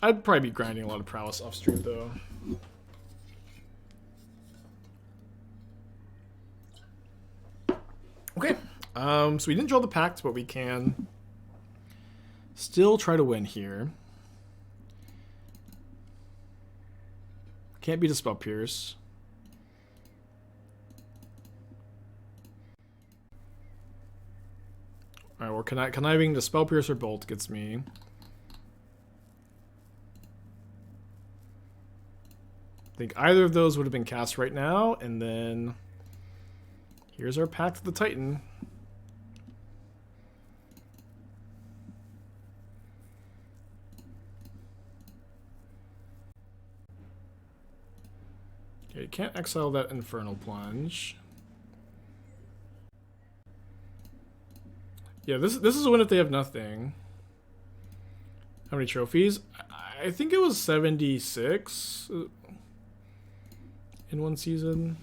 I'd probably be grinding a lot of Prowess off stream though. Okay, so we didn't draw the Pact, but we can still try to win here. Can't beat a Spell Pierce. Alright, well, conniving the Spell Pierce or Bolt gets me. I think either of those would have been cast right now, and then here's our Pact of the Titan. Okay, you can't exile that Infernal Plunge. Yeah, this is a win if they have nothing. How many trophies? I think it was 76 in one season.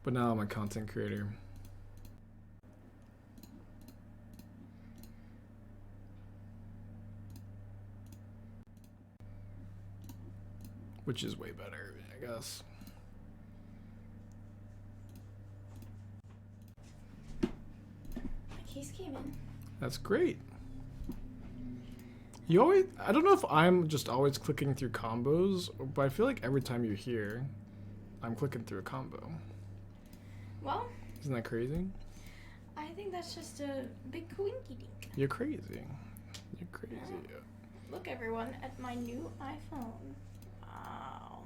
But now I'm a content creator. Which is way better, I guess. Keys came in. That's great. You always, I don't know if I'm just always clicking through combos, but I feel like every time you're here, I'm clicking through a combo. Well, Isn't that crazy? I think that's just a big coinky dink. You're crazy. You're crazy. Yeah. Look, everyone, at my new iPhone. Wow.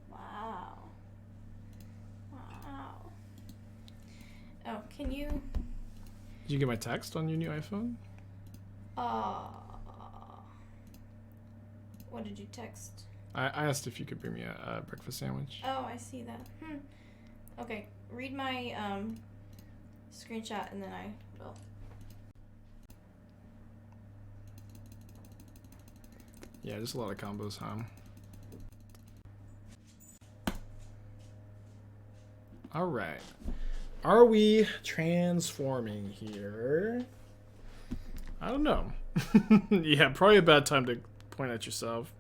Wow. Wow. Oh, can you... Did you get my text on your new iPhone? What did you text? I asked if you could bring me a breakfast sandwich. Oh, I see that. Okay, read my screenshot and then I will. Yeah, just a lot of combos, huh? Alright. Are we transforming here? I don't know. Yeah, probably a bad time to point at yourself.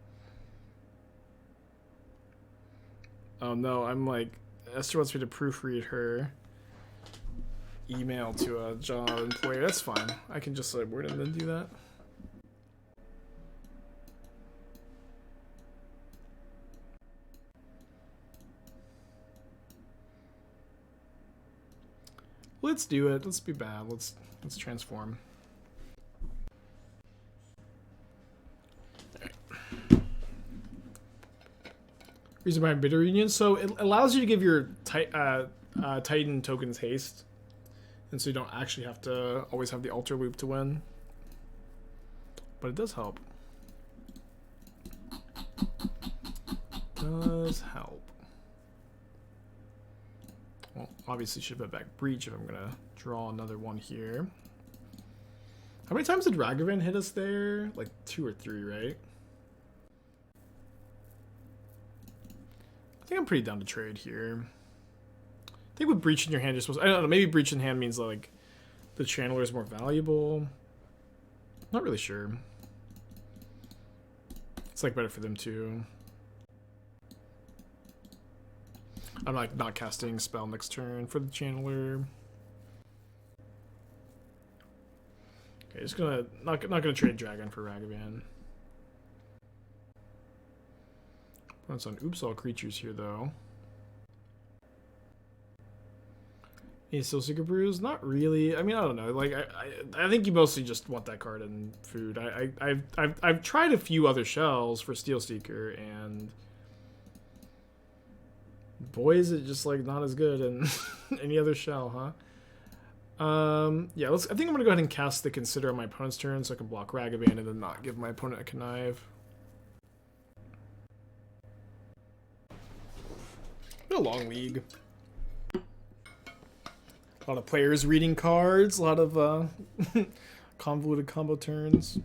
Oh no, I'm like... Esther wants me to proofread her email to a job employee. That's fine. I can just word and then do that. Let's do it. Let's be bad. Let's transform. Reason behind Bitter Union. So it allows you to give your Titan tokens haste. And so you don't actually have to always have the altar loop to win. but it does help. Does help. Well, obviously should put back Breach if I'm gonna draw another one here. How many times did Ragavan hit us there? Like 2 or 3, right? I think I'm pretty down to trade here. I think with Breach in your hand, you're supposed to, I don't know, maybe Breach in hand means like the Channeler is more valuable. Not really sure. It's like better for them too. I'm like not casting spell next turn for the Channeler. Okay, just gonna not gonna trade Dragon for Ragavan. Runs on oops all creatures here though. Any Soul Seeker Brews? Not really. I mean, I don't know. Like I think you mostly just want that card in food. I've tried a few other shells for Steel Seeker and boy is it just like not as good in any other shell, huh? Yeah, I think I'm gonna go ahead and cast the Consider on my opponent's turn so I can block Ragavan and then not give my opponent a Connive. Been a long league. A lot of players reading cards, a lot of convoluted combo turns.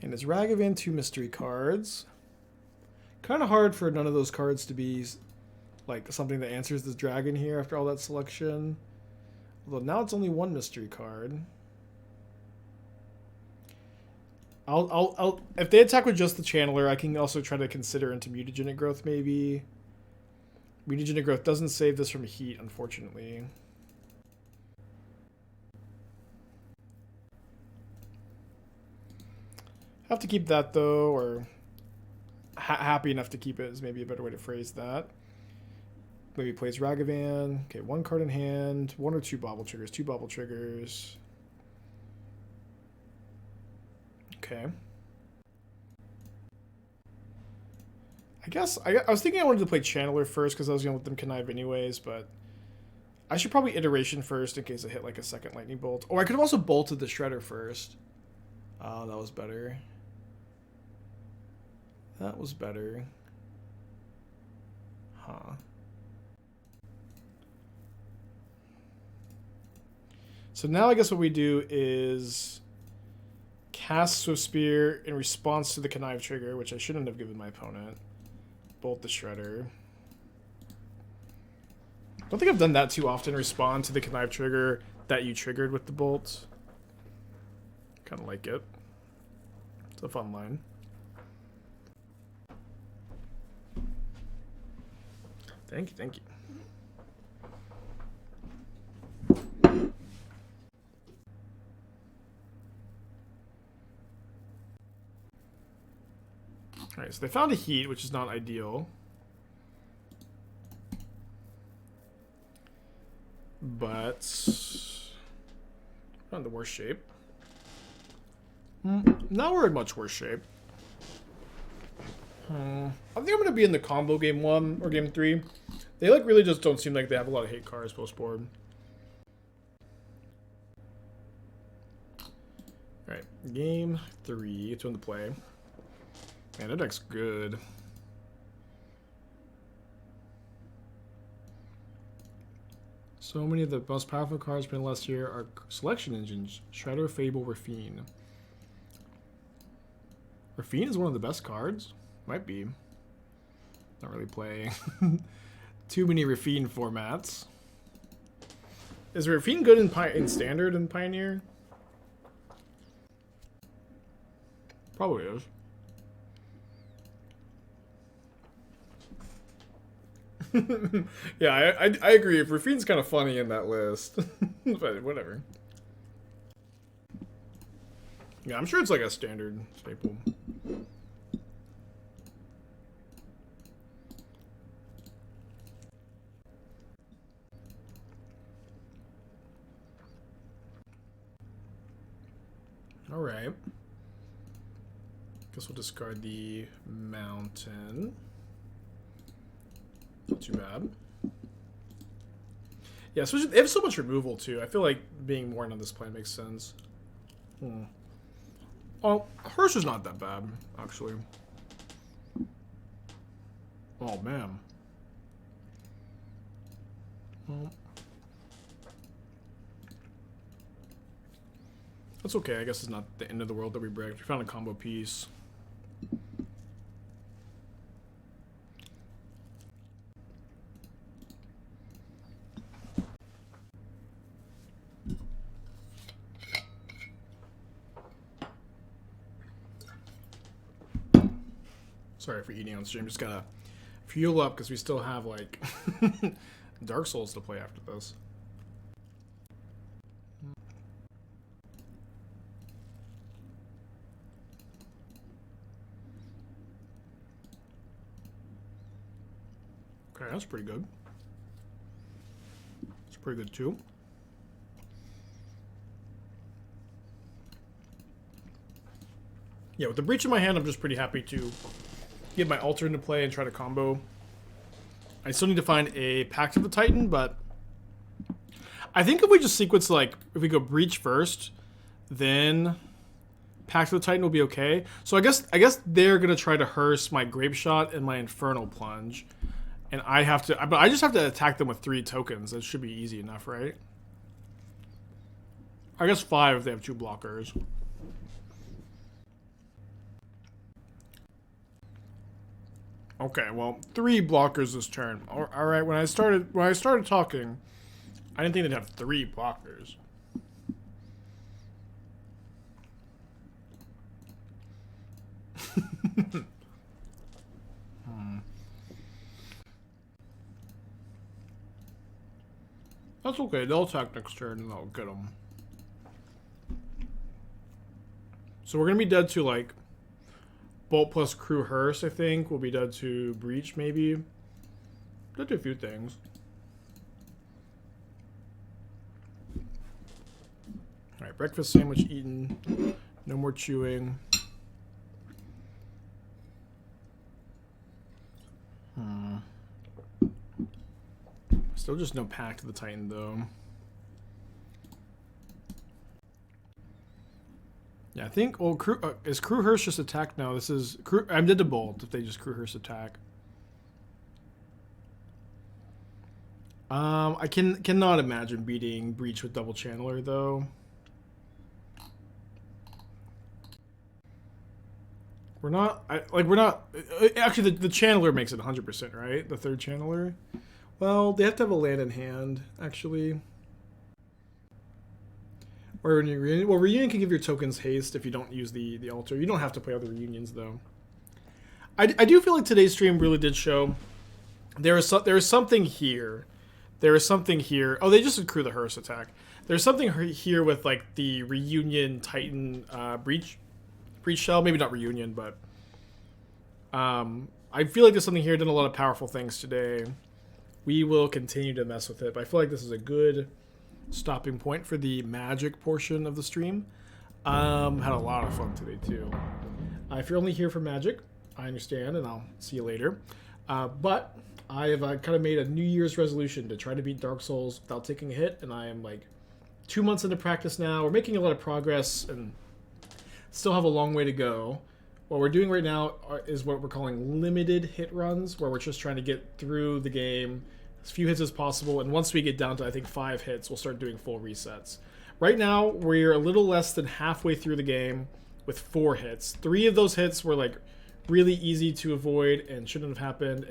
And it's Ragavan 2 mystery cards. Kind of hard for none of those cards to be like something that answers this dragon here after all that selection. Although now it's only 1 mystery card. I'll if they attack with just the Channeler, I can also try to consider into Mutagenic Growth maybe. Mutagenic Growth doesn't save this from heat, unfortunately. Have to keep that though, or happy enough to keep it is maybe a better way to phrase that. Maybe plays Ragavan. Okay, 1 card in hand, 1 or 2 Bauble triggers, 2 Bauble triggers. Okay. I guess I was thinking I wanted to play Channeler first because I was going to let them connive anyways, but I should probably Iteration first in case I hit like a second Lightning Bolt. Or I could have also bolted the Shredder first. Oh, that was better. That was better. Huh. So now I guess what we do is cast Swiftspear in response to the Connive trigger, which I shouldn't have given my opponent. Bolt the Shredder. I don't think I've done that too often, respond to the Connive trigger that you triggered with the bolt. Kind of like it. It's a fun line. Thank you, thank you. Alright, so they found a heat, which is not ideal. But not in the worst shape. Now we're in much worse shape. I think I'm going to be in the combo game 1 or game 3. They like really just don't seem like they have a lot of hate cards post board. Alright, game 3. It's on the play. Man, that deck's good. So many of the most powerful cards played last year are selection engines. Shredder, Fable, Rafine. Rafine is one of the best cards. Might be. Not really playing. Too many Rafine formats. Is Rafine good in Standard and Pioneer? Probably is. Yeah, I agree. If Rafine's kind of funny in that list. But whatever. Yeah, I'm sure it's like a standard staple. Alright. Guess we'll discard the mountain. Not too bad. Yeah, especially they have so much removal too. I feel like being more on this plan makes sense. Oh, Hearse is not that bad, actually. Oh man. Well, that's okay. I guess it's not the end of the world that we bricked. We found a combo piece. Sorry for eating on stream. Just gotta fuel up because we still have like Dark Souls to play after this. Okay, that's pretty good. It's pretty good too. Yeah, with the Breach in my hand, I'm just pretty happy to get my Altar into play and try to combo. I still need to find a Pact of the Titan, but I think if we just sequence, like, if we go Breach first, then Pact of the Titan will be okay. So I guess they're gonna try to hearse my Grapeshot and my Infernal Plunge, and I have to, but I just have to attack them with 3 tokens. That should be easy enough, right? I guess 5 if they have 2 blockers. Okay, well, 3 blockers this turn. All right, when I started talking, I didn't think they'd have 3 blockers. That's okay. They'll attack next turn and I'll get them. So we're gonna be dead to like Bolt plus Crew Hearse, I think. We'll be dead to Breach, maybe. Dead to a few things. Alright, breakfast sandwich eaten. No more chewing. Still just no Pact of the Titan, though. Yeah, I think. Well, is Crew Hearse just attack? No, this is Crew. I'm dead to Bolt if they just Crew Hearse attack. I cannot imagine beating Breach with double Channeler though. We're not. We're not. Actually, the Channeler makes it 100%, right? The 3rd Channeler. Well, they have to have a land in hand, actually. Or when you reunion, well, reunion can give your tokens haste if you don't use the altar. You don't have to play other reunions though. I do feel like today's stream really did show there is something here. There is something here. Oh, they just accrue the Hearse attack. There's something here with like the reunion Titan breach shell. Maybe not reunion, but I feel like there's something here. Done a lot of powerful things today. We will continue to mess with it, but I feel like this is a good stopping point for the magic portion of the stream. Had a lot of fun today too. If you're only here for magic, I understand, and I'll see you later. But I have kind of made a New Year's resolution to try to beat Dark Souls without taking a hit, and I am like 2 months into practice now. We're making a lot of progress and still have a long way to go. What we're doing right now is what we're calling limited hit runs, where we're just trying to get through the game as few hits as possible, and once we get down to, I think, 5 hits, we'll start doing full resets. Right now, we're a little less than halfway through the game with 4 hits. 3 of those hits were, like, really easy to avoid and shouldn't have happened.